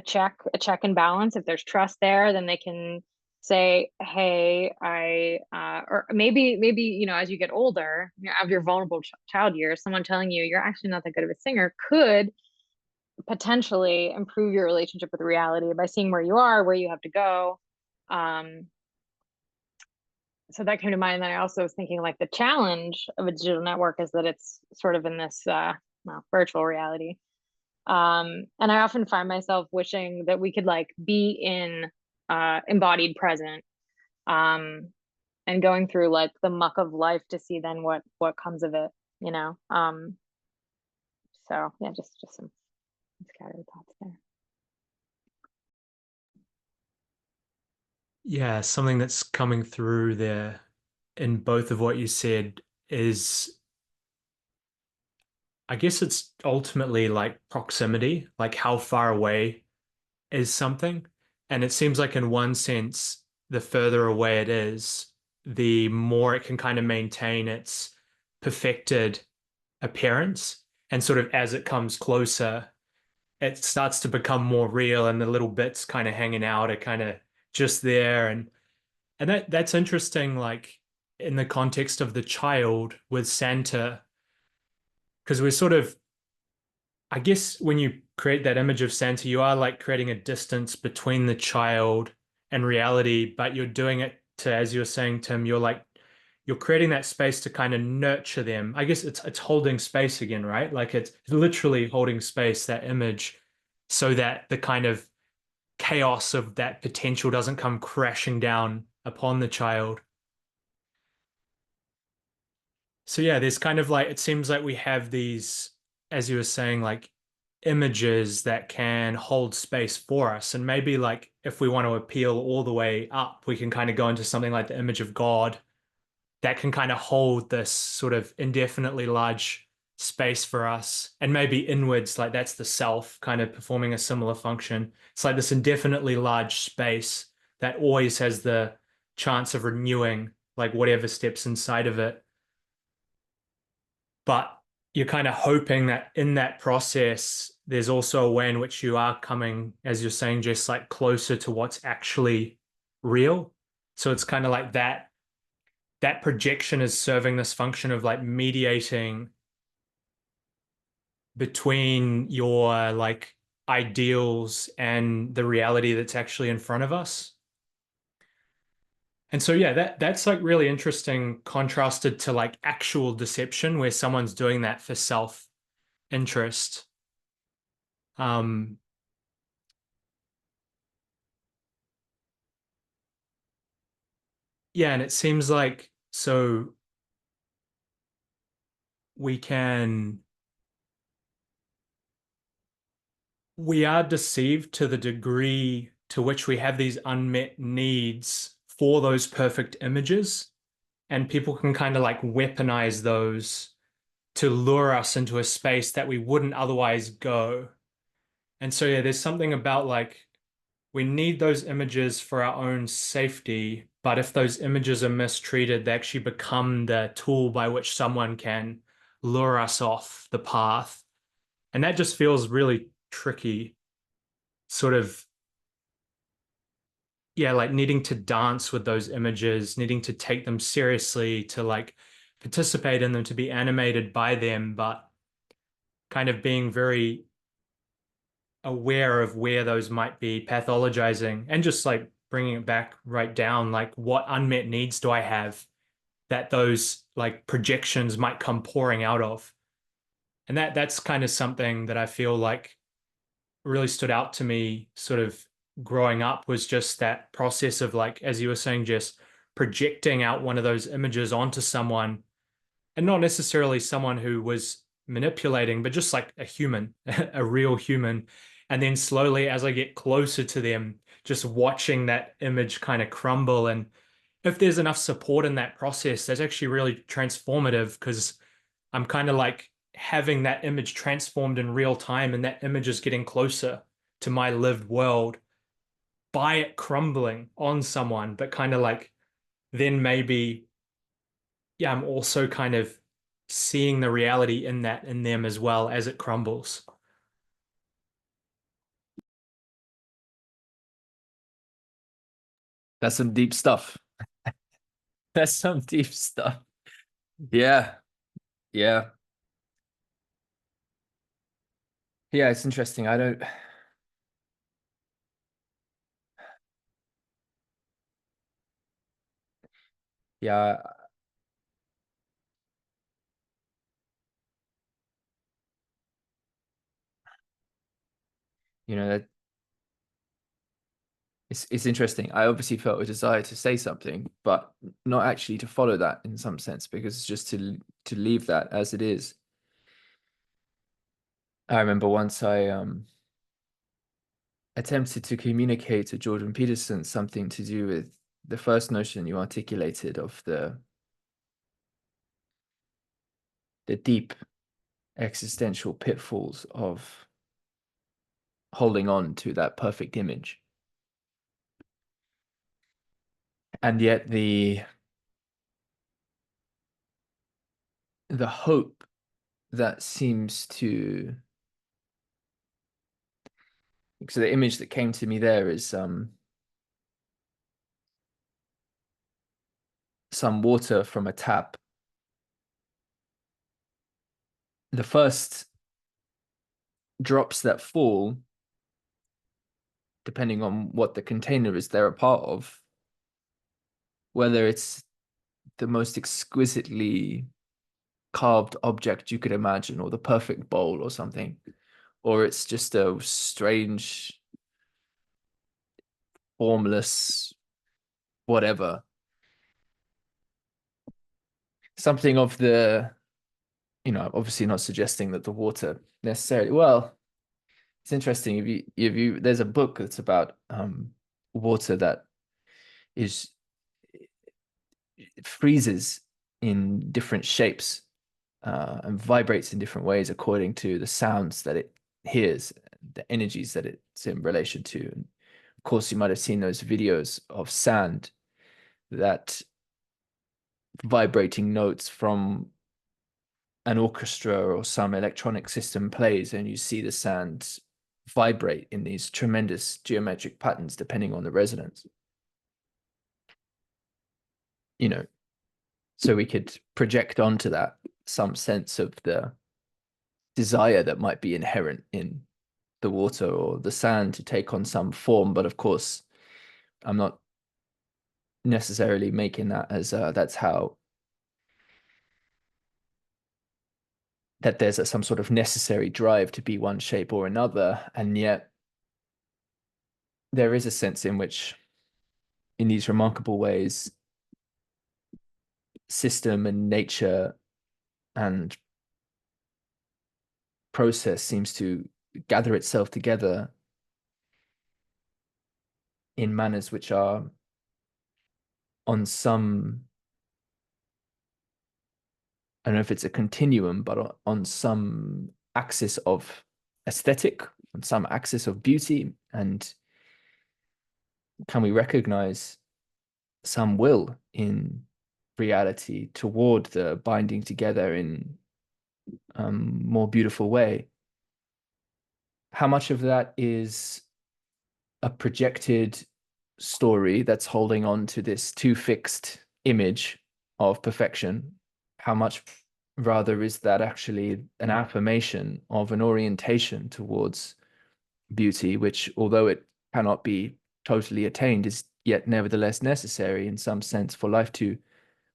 check and balance. If there's trust there, then they can say, hey, or maybe, you know, as you get older, you know, after your vulnerable child years, someone telling you you're actually not that good of a singer could potentially improve your relationship with reality by seeing where you are, where you have to go. Um, so that came to mind. And then I also was thinking like the challenge of a digital network is that it's sort of in this well, virtual reality. And I often find myself wishing that we could like be in embodied present, um, and going through like the muck of life to see then what comes of it, you know. So yeah, just some scattered thoughts there. Yeah, something that's coming through there in both of what you said is, I guess it's ultimately like proximity, like how far away is something. And it seems like in one sense, the further away it is, the more it can kind of maintain its perfected appearance. And sort of as it comes closer, it starts to become more real and the little bits kind of hanging out are kind of just there. And that's interesting, like in the context of the child with Santa, because we're sort of, I guess when you create that image of Santa, you are like creating a distance between the child and reality, but you're doing it to, as you were saying, Tim, you're creating that space to kind of nurture them. I guess it's holding space again, right? Like it's literally holding space, that image, so that the kind of chaos of that potential doesn't come crashing down upon the child. So yeah, there's kind of like, it seems like we have these, as you were saying, like images that can hold space for us. And maybe like if we want to appeal all the way up, we can kind of go into something like the image of God that can kind of hold this sort of indefinitely large space for us. And maybe inwards, like that's the self kind of performing a similar function. It's like this indefinitely large space that always has the chance of renewing, like whatever steps inside of it. But you're kind of hoping that in that process, there's also a way in which you are coming, as you're saying, just like closer to what's actually real. So it's kind of like that projection is serving this function of like mediating between your like ideals and the reality that's actually in front of us. And so yeah, that's like really interesting contrasted to like actual deception where someone's doing that for self-interest. Um, yeah, and it seems like so we can we are deceived to the degree to which we have these unmet needs for those perfect images, and people can kind of like weaponize those to lure us into a space that we wouldn't otherwise go. And so yeah, there's something about like we need those images for our own safety, but if those images are mistreated, they actually become the tool by which someone can lure us off the path. And that just feels really tricky, sort of, yeah, like needing to dance with those images, needing to take them seriously, to like participate in them, to be animated by them, but kind of being very aware of where those might be pathologizing and just like bringing it back right down, like what unmet needs do I have that those like projections might come pouring out of. And that's kind of something that I feel like really stood out to me sort of growing up, was just that process of like, as you were saying, just projecting out one of those images onto someone, and not necessarily someone who was manipulating, but just like a human, a real human. And then slowly, as I get closer to them, just watching that image kind of crumble. And if there's enough support in that process, that's actually really transformative, because I'm kind of like having that image transformed in real time, and that image is getting closer to my lived world. by it crumbling on someone, but kind of like then maybe, yeah, I'm also kind of seeing the reality in that in them as well as it crumbles. That's some deep stuff. That's some deep stuff. Yeah. Yeah. Yeah, it's interesting. I don't, yeah, you know, that it's interesting. I obviously felt a desire to say something, but not actually to follow that in some sense, because it's just to leave that as it is. I remember once I attempted to communicate to Jordan Peterson something to do with the first notion you articulated of the deep existential pitfalls of holding on to that perfect image. And yet the hope that seems to, so the image that came to me there is some water from a tap. The first drops that fall, depending on what the container is they're a part of, whether it's the most exquisitely carved object you could imagine, or the perfect bowl or something, or it's just a strange, formless, whatever. Something of the, obviously not suggesting that the water necessarily, well, it's interesting. If you there's a book that's about water that is, it freezes in different shapes and vibrates in different ways according to the sounds that it hears, the energies that it's in relation to. And of course, you might have seen those videos of sand that vibrating notes from an orchestra or some electronic system plays, and you see the sand vibrate in these tremendous geometric patterns depending on the resonance. So we could project onto that some sense of the desire that might be inherent in the water or the sand to take on some form. But of course, I'm not necessarily making that as that's how, that there's some sort of necessary drive to be one shape or another. And yet there is a sense in which, in these remarkable ways, system and nature and process seems to gather itself together in manners which are on some, I don't know if it's a continuum, but on some axis of aesthetic, on some axis of beauty. And can we recognize some will in reality toward the binding together in more beautiful way? How much of that is a projected story that's holding on to this too fixed image of perfection? How much rather is that actually an affirmation of an orientation towards beauty, which, although it cannot be totally attained, is yet nevertheless necessary in some sense for life to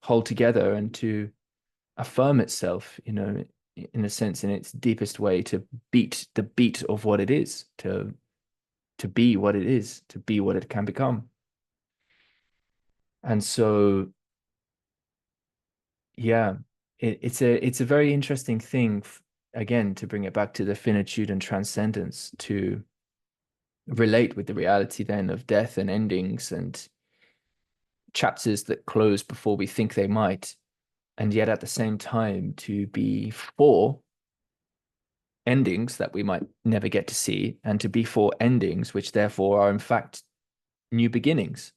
hold together and to affirm itself, in a sense, in its deepest way, to beat the beat of what it is, to be what it is, to be what it can become. And so, yeah, it's a very interesting thing, again, to bring it back to the finitude and transcendence, to relate with the reality then of death and endings and chapters that close before we think they might, and yet at the same time to be for endings that we might never get to see, and to be for endings which therefore are in fact new beginnings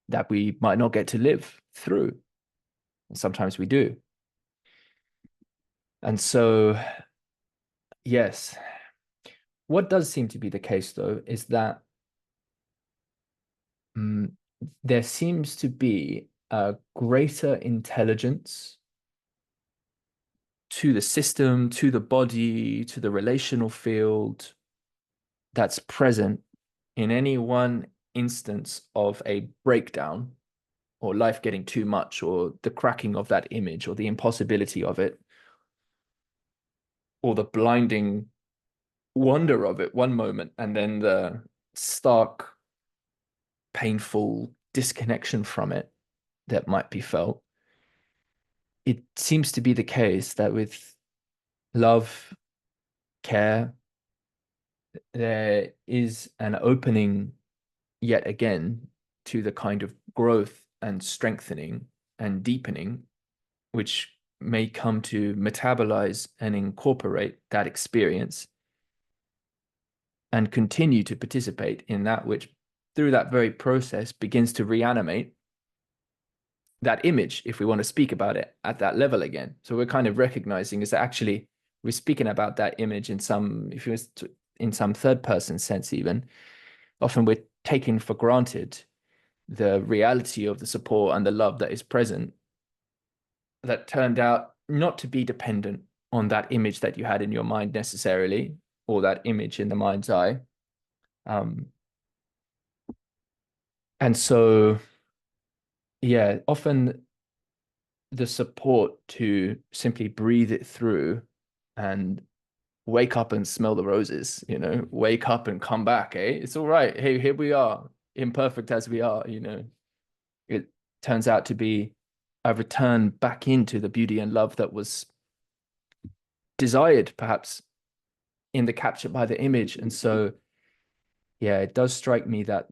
that we might not get to live through. And sometimes we do. And so, yes, what does seem to be the case, though, is that there seems to be a greater intelligence to the system, to the body, to the relational field that's present in any one instance of a breakdown or life getting too much or the cracking of that image or the impossibility of it or the blinding wonder of it one moment and then the stark, painful disconnection from it that might be felt. It seems to be the case that with love, care, there is an opening yet again to the kind of growth and strengthening and deepening which may come to metabolize and incorporate that experience and continue to participate in that which through that very process begins to reanimate that image, if we want to speak about it at that level again. So we're kind of recognizing is that actually we're speaking about that image in some, if you was to, in some third person sense even, often we're taking for granted the reality of the support and the love that is present that turned out not to be dependent on that image that you had in your mind necessarily, or that image in the mind's eye. And so, yeah, often the support to simply breathe it through and wake up and smell the roses, you know, wake up and come back, eh? It's all right. Hey, here we are, imperfect as we are, you know. It turns out to be a return back into the beauty and love that was desired, perhaps, in the capture by the image. And so, yeah, it does strike me that,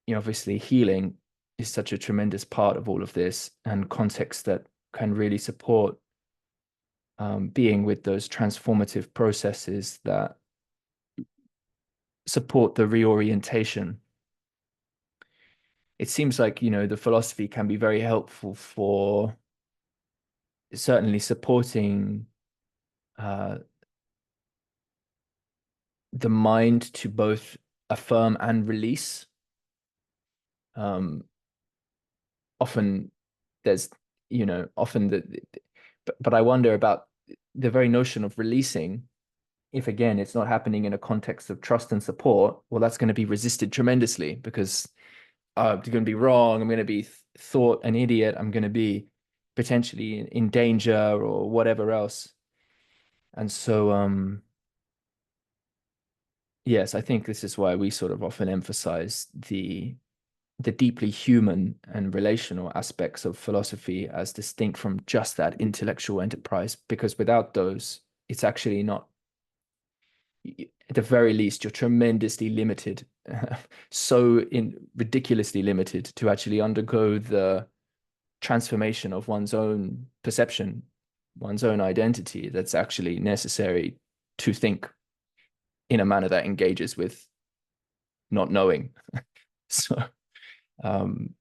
you know, obviously healing is such a tremendous part of all of this and context that can really support being with those transformative processes that support the reorientation. It seems like, you know, the philosophy can be very helpful for certainly supporting the mind to both affirm and release. Often there's, you know, often but I wonder about the very notion of releasing. If again, it's not happening in a context of trust and support, well, that's going to be resisted tremendously because I'm going to be wrong. I'm going to be thought an idiot. I'm going to be potentially in danger or whatever else. And so, yes, I think this is why we sort of often emphasize the deeply human and relational aspects of philosophy as distinct from just that intellectual enterprise, because without those, it's actually not, at the very least, you're tremendously limited, so ridiculously limited to actually undergo the transformation of one's own perception, one's own identity that's actually necessary to think in a manner that engages with not knowing. So, um,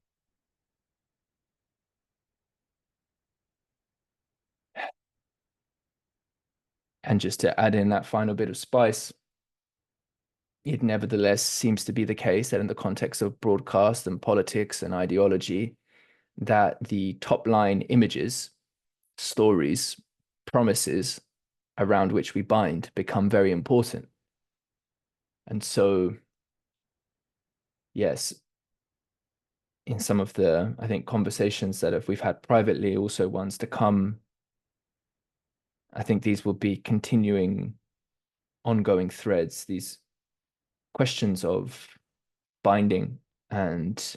and just to add in that final bit of spice, it nevertheless seems to be the case that in the context of broadcast and politics and ideology, that the top line images, stories, promises around which we bind become very important. And so, yes, in some of the, I think, conversations that we've had privately, also ones to come, I think these will be continuing, ongoing threads, these questions of binding and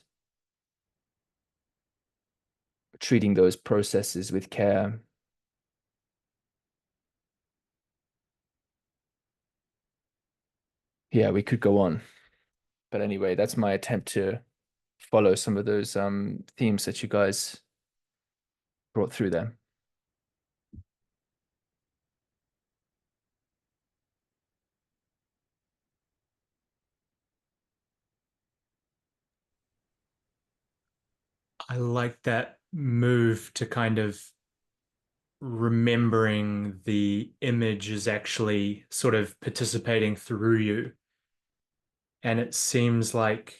treating those processes with care. Yeah, we could go on. But anyway, that's my attempt to follow some of those themes that you guys brought through there. I like that move to kind of remembering the image is actually sort of participating through you. And it seems like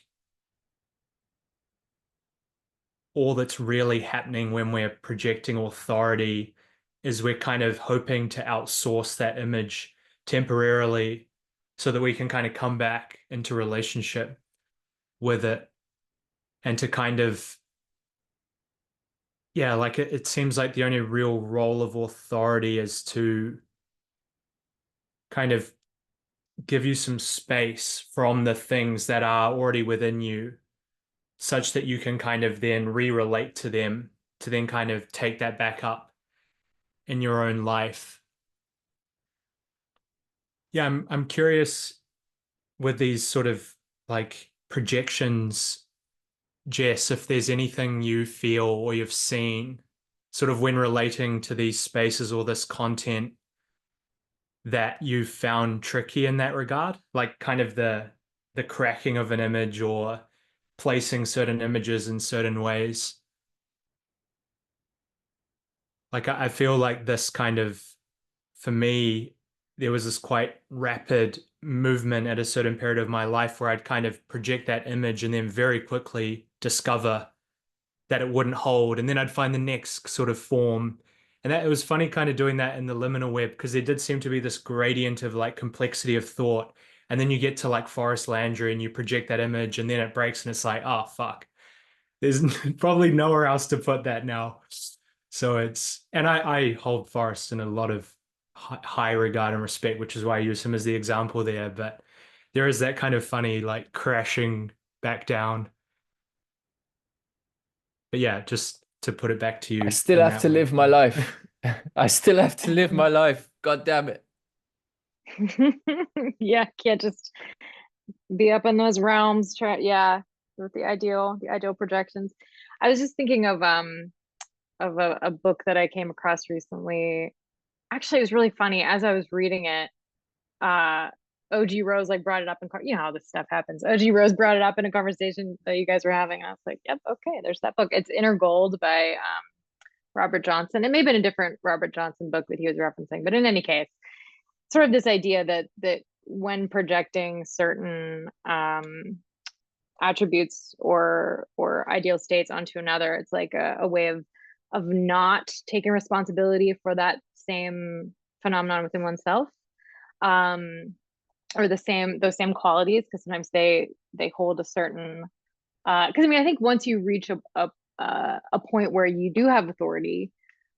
all that's really happening when we're projecting authority is we're kind of hoping to outsource that image temporarily so that we can kind of come back into relationship with it and to kind of, yeah, like it seems like the only real role of authority is to kind of give you some space from the things that are already within you such that you can kind of then re-relate to them to then kind of take that back up in your own life. Yeah, I'm curious with these sort of like projections, Jess, if there's anything you feel or you've seen sort of when relating to these spaces or this content that you've found tricky in that regard, like kind of the cracking of an image or placing certain images in certain ways. Like I feel like this kind of, for me, there was this quite rapid movement at a certain period of my life where I'd kind of project that image and then very quickly discover that it wouldn't hold. And then I'd find the next sort of form. And that it was funny kind of doing that in the liminal web because there did seem to be this gradient of like complexity of thought. And then you get to like Forest Landry and you project that image and then it breaks and it's like, oh, fuck. There's probably nowhere else to put that now. So it's, and I hold Forrest in a lot of high regard and respect, which is why I use him as the example there. But there is that kind of funny, like crashing back down. But yeah, just to put it back to I you still in have that to way. live my life. I still have to live my life. God damn it. Yeah, can't just be up in those realms. Yeah, with the ideal projections. I was just thinking of a book that I came across recently. Actually, it was really funny as I was reading it. uh OG Rose like brought it up in you know how this stuff happens. OG Rose brought it up in a conversation that you guys were having. I was like, yep, okay, there's that book. It's Inner Gold by Robert Johnson. It may have been a different Robert Johnson book that he was referencing, but in any case, sort of this idea that when projecting certain attributes or ideal states onto another, it's like a way of not taking responsibility for that same phenomenon within oneself, um or those same qualities, because sometimes they hold a certain because I mean I think once you reach a point where you do have authority,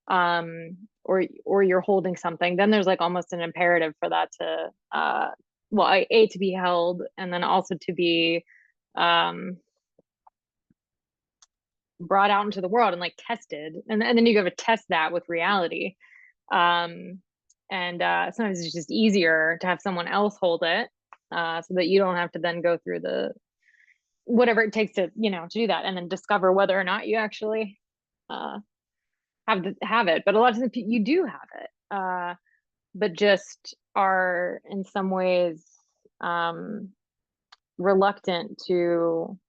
or you're holding something, then there's like almost an imperative for that to well, to be held, and then also to be um brought out into the world and like tested, and then you gotta test that with reality. um and sometimes it's just easier to have someone else hold it, so that you don't have to then go through the whatever it takes to to do that and then discover whether or not you actually uh have it. But a lot of times you do have it, but just are in some ways um reluctant to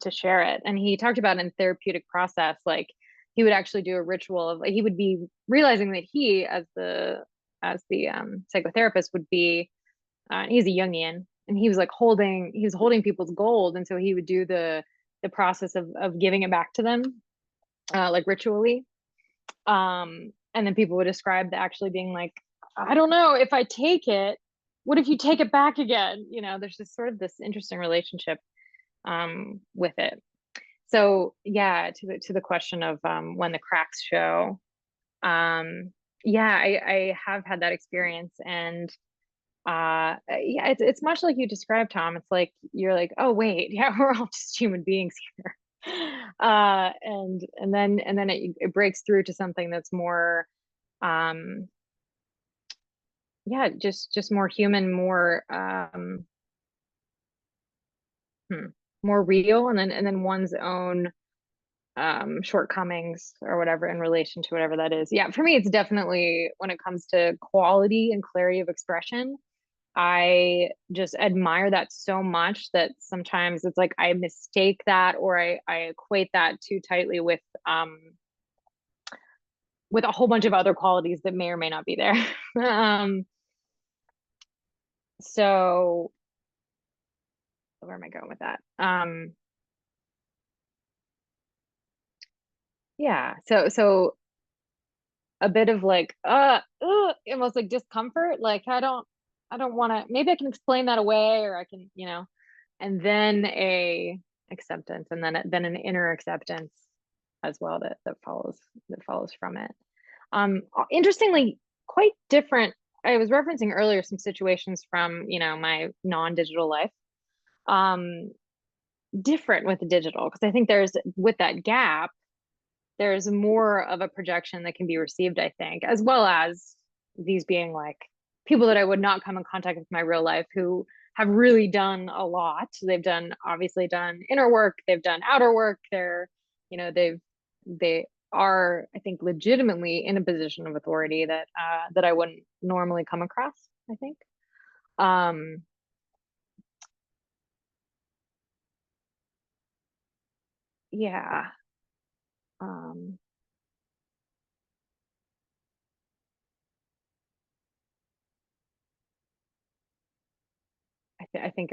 share it. And he talked about in therapeutic process, like he would actually do a ritual of, like, he would be realizing that he as the psychotherapist would be he's a Jungian, and he was holding people's gold, and so he would do the process of giving it back to them, like ritually. And then people would describe the actually being like, I don't know if I take it, what if you take it back again? There's just sort of this interesting relationship with it. So yeah, to the question of when the cracks show, yeah, I have had that experience. And yeah, it's much like you described, Tom. It's like you're like, oh wait, yeah, we're all just human beings here. And then it breaks through to something that's more yeah, just more human, more real, and then one's own shortcomings or whatever in relation to whatever that is. Yeah, for me it's definitely, when it comes to quality and clarity of expression, I just admire that so much that sometimes it's like I mistake that, or I equate that too tightly with a whole bunch of other qualities that may or may not be there. So where am I going with that? Yeah. So a bit of like almost like discomfort. Like I don't want to, maybe I can explain that away, or I can, and then a acceptance, and then an inner acceptance as well that follows from it. Interestingly, quite different. I was referencing earlier some situations from, my non-digital life. Different with the digital, because I think there's, with that gap, there's more of a projection that can be received, I think, as well as these being like people that I would not come in contact with in my real life, who have really done a lot. They've obviously done inner work, they've done outer work. They are, I think, legitimately in a position of authority that I wouldn't normally come across, I think. Yeah. Um, I think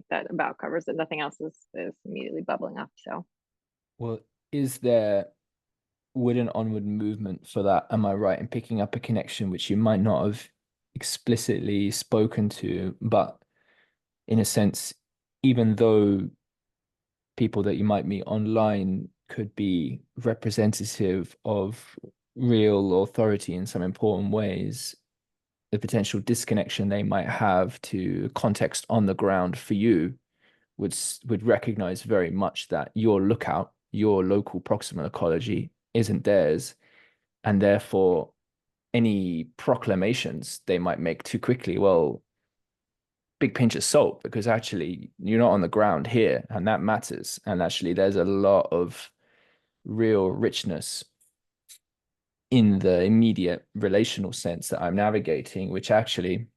that about covers it. Nothing else is immediately bubbling up. So, Well, would an onward movement for that, am I right in picking up a connection which you might not have explicitly spoken to, but in a sense, even though people that you might meet online could be representative of real authority in some important ways, the potential disconnection they might have to context on the ground for you would recognize very much that your lookout, your local proximal ecology isn't theirs, and therefore any proclamations they might make too quickly, well, big pinch of salt, because actually you're not on the ground here, and that matters. And actually there's a lot of real richness in the immediate relational sense that I'm navigating, which actually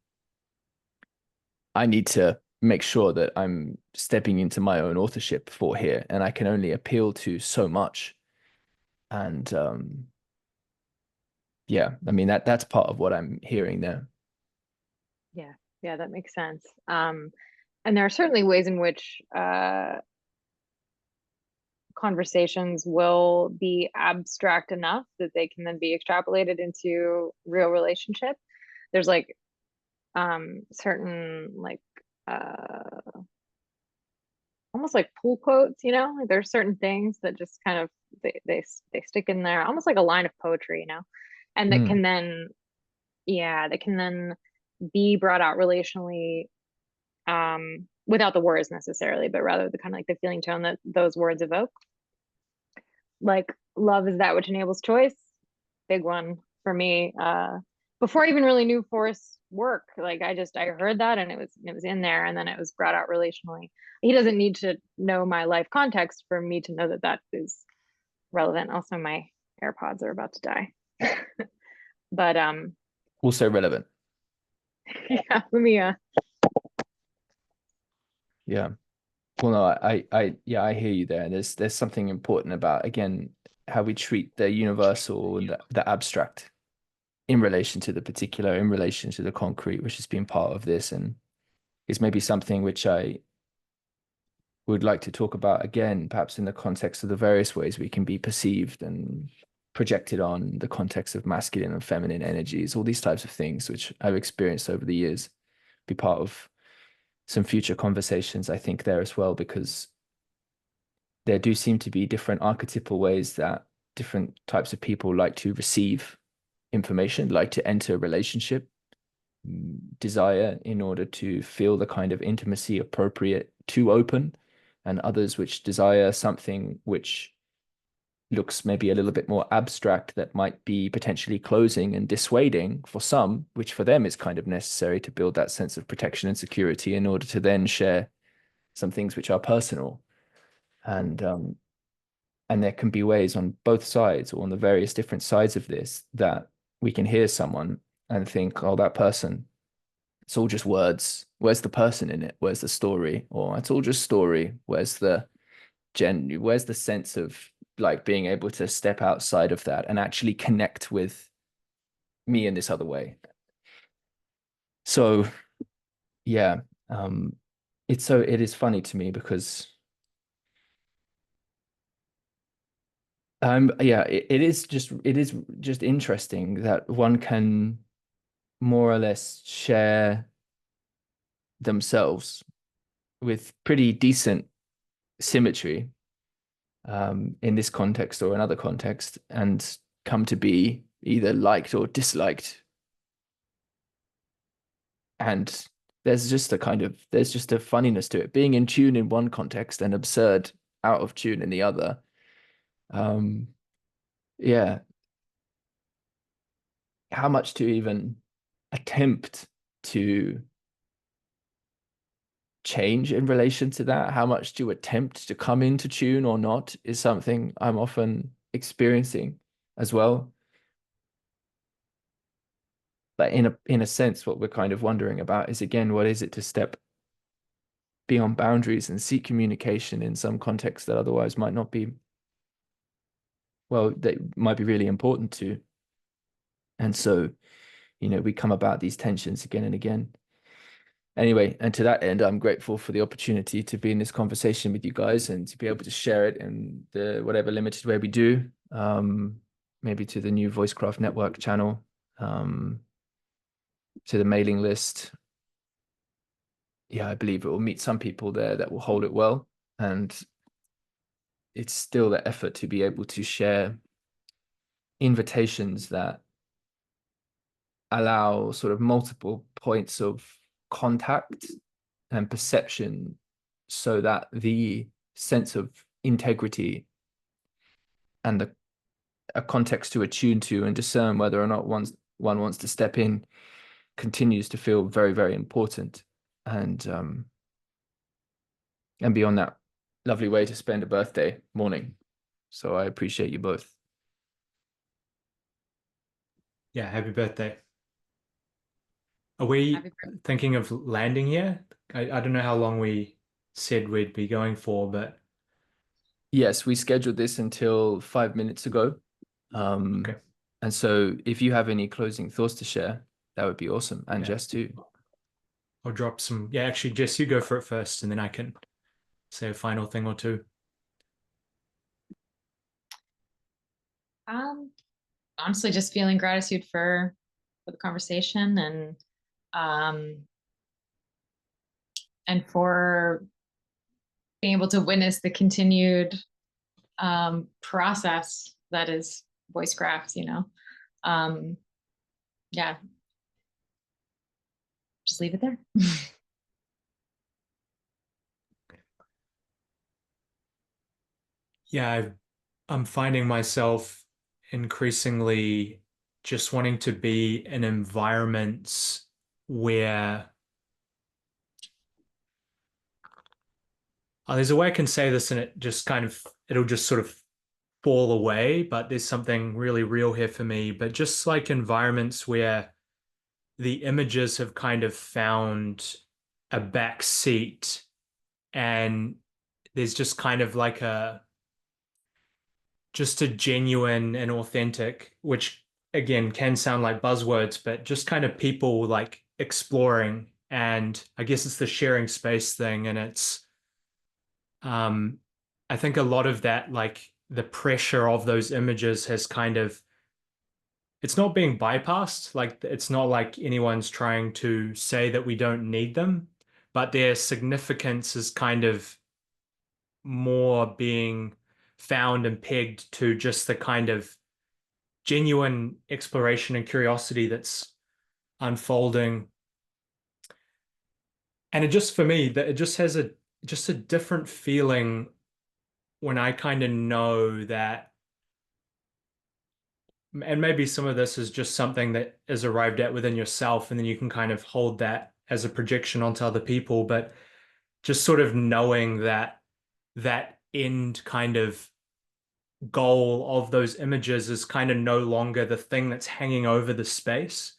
I need to make sure that I'm stepping into my own authorship for here, and I can only appeal to so much. And yeah, I mean that's part of what I'm hearing there. yeah, that makes sense. And there are certainly ways in which conversations will be abstract enough that they can then be extrapolated into real relationship. There's like certain like almost like pull quotes, like there's certain things that just kind of they stick in there, almost like a line of poetry, and that can then, that can then be brought out relationally, without the words necessarily, but rather the kind of like the feeling tone that those words evoke. Like, love is that which enables choice. Big one for me. Before I even really knew Forrest's work, like I heard that, and it was in there, and then it was brought out relationally. He doesn't need to know my life context for me to know that that is relevant. Also, my AirPods are about to die. But Also relevant. yeah, let me Yeah. Well, no, yeah, I hear you there. There's something important about, again, how we treat the universal and the abstract in relation to the particular, in relation to the concrete, which has been part of this, and is maybe something which I would like to talk about again, perhaps in the context of the various ways we can be perceived and projected on the context of masculine and feminine energies, all these types of things, which I've experienced over the years, be part of some future conversations, I think, there as well, because there do seem to be different archetypal ways that different types of people like to receive information, like to enter a relationship, desire in order to feel the kind of intimacy appropriate to open, and others which desire something which looks maybe a little bit more abstract, that might be potentially closing and dissuading for some, which for them is kind of necessary to build that sense of protection and security in order to then share some things which are personal. And there can be ways on both sides, or on the various different sides of this, that we can hear someone and think, oh, that person it's all just words. Where's the person in it? Where's the story? Or it's all just story. Where's the sense of like being able to step outside of that and actually connect with me in this other way? So yeah, it is funny to me because yeah, it is just interesting that one can more or less share themselves with pretty decent symmetry in this context or another context, and come to be either liked or disliked. And there's just a funniness to it, being in tune in one context and absurd out of tune in the other. Yeah, how much to even attempt to change in relation to that, how much to attempt to come into tune or not, is something I'm often experiencing as well. But in a sense, what we're kind of wondering about is, again, what is it to step beyond boundaries and seek communication in some contexts that otherwise might not be, well, that might be really important to. And so, we come about these tensions again and again. Anyway, and to that end, I'm grateful for the opportunity to be in this conversation with you guys and to be able to share it in the whatever limited way we do, maybe to the new Voicecraft Network channel, to the mailing list. Yeah, I believe it will meet some people there that will hold it well. And it's still the effort to be able to share invitations that allow sort of multiple points of contact and perception, so that the sense of integrity and a context to attune to and discern whether or not one wants to step in continues to feel very, very important. And beyond that, lovely way to spend a birthday morning. So I appreciate you both. Yeah, happy birthday. Are we thinking of landing here? I don't know how long we said we'd be going for, but yes, we scheduled this until 5 minutes ago. okay. And so if you have any closing thoughts to share, that would be awesome. And Jess too. I'll drop some. Yeah, actually, Jess, you go for it first, and then I can say a final thing or two. Honestly, just feeling gratitude for the conversation and for being able to witness the continued process that is Voicecraft, yeah, just leave it there. Yeah, I'm finding myself increasingly just wanting to be in environments where there's a way I can say this and it'll just sort of fall away, but there's something really real here for me. But just like environments where the images have kind of found a back seat, and there's just kind of like just a genuine and authentic, which again can sound like buzzwords, but just kind of people like exploring. And I guess it's the sharing space thing. And I think a lot of that, like the pressure of those images has it's not being bypassed. Like it's not like anyone's trying to say that we don't need them, but their significance is kind of more being found and pegged to just the kind of genuine exploration and curiosity that's unfolding. And it just, for me, that it just has just a different feeling when I kind of know that, and maybe some of this is just something that is arrived at within yourself, and then you can kind of hold that as a projection onto other people, but just sort of knowing that that end kind of goal of those images is kind of no longer the thing that's hanging over the space.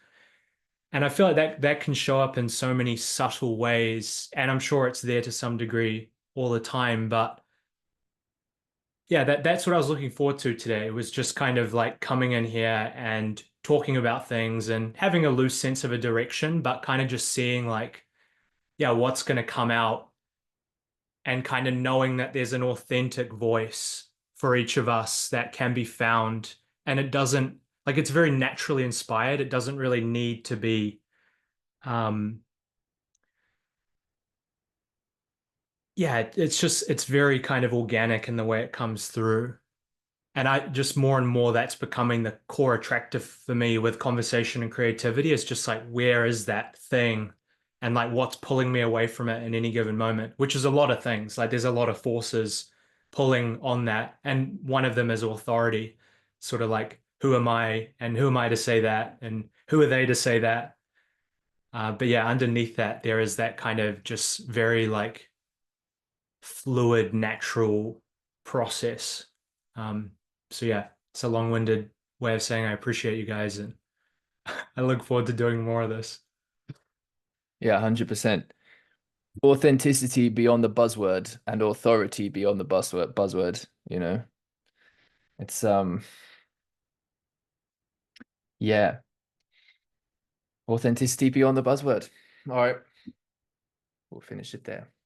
And I feel like that can show up in so many subtle ways, and I'm sure it's there to some degree all the time. But yeah, that's what I was looking forward to today. It was just kind of like coming in here and talking about things and having a loose sense of a direction, but kind of just seeing like, yeah, what's going to come out and kind of knowing that there's an authentic voice for each of us that can be found. And it doesn't, like, it's very naturally inspired. It doesn't really need to be, um, yeah, it's very kind of organic in the way it comes through. And I just more and more that's becoming the core attractive for me with conversation and creativity is just like, where is that thing? And like what's pulling me away from it in any given moment, which is a lot of things. Like there's a lot of forces pulling on that. And one of them is authority, sort of like, who am I and who am I to say that? And who are they to say that? But yeah, underneath that, there is that kind of just very like fluid, natural process. Um, so yeah, it's a long-winded way of saying I appreciate you guys and I look forward to doing more of this. Yeah, 100%. Authenticity beyond the buzzword and authority beyond the buzzword, you know. It's yeah, authenticity beyond the buzzword. All right, we'll finish it there.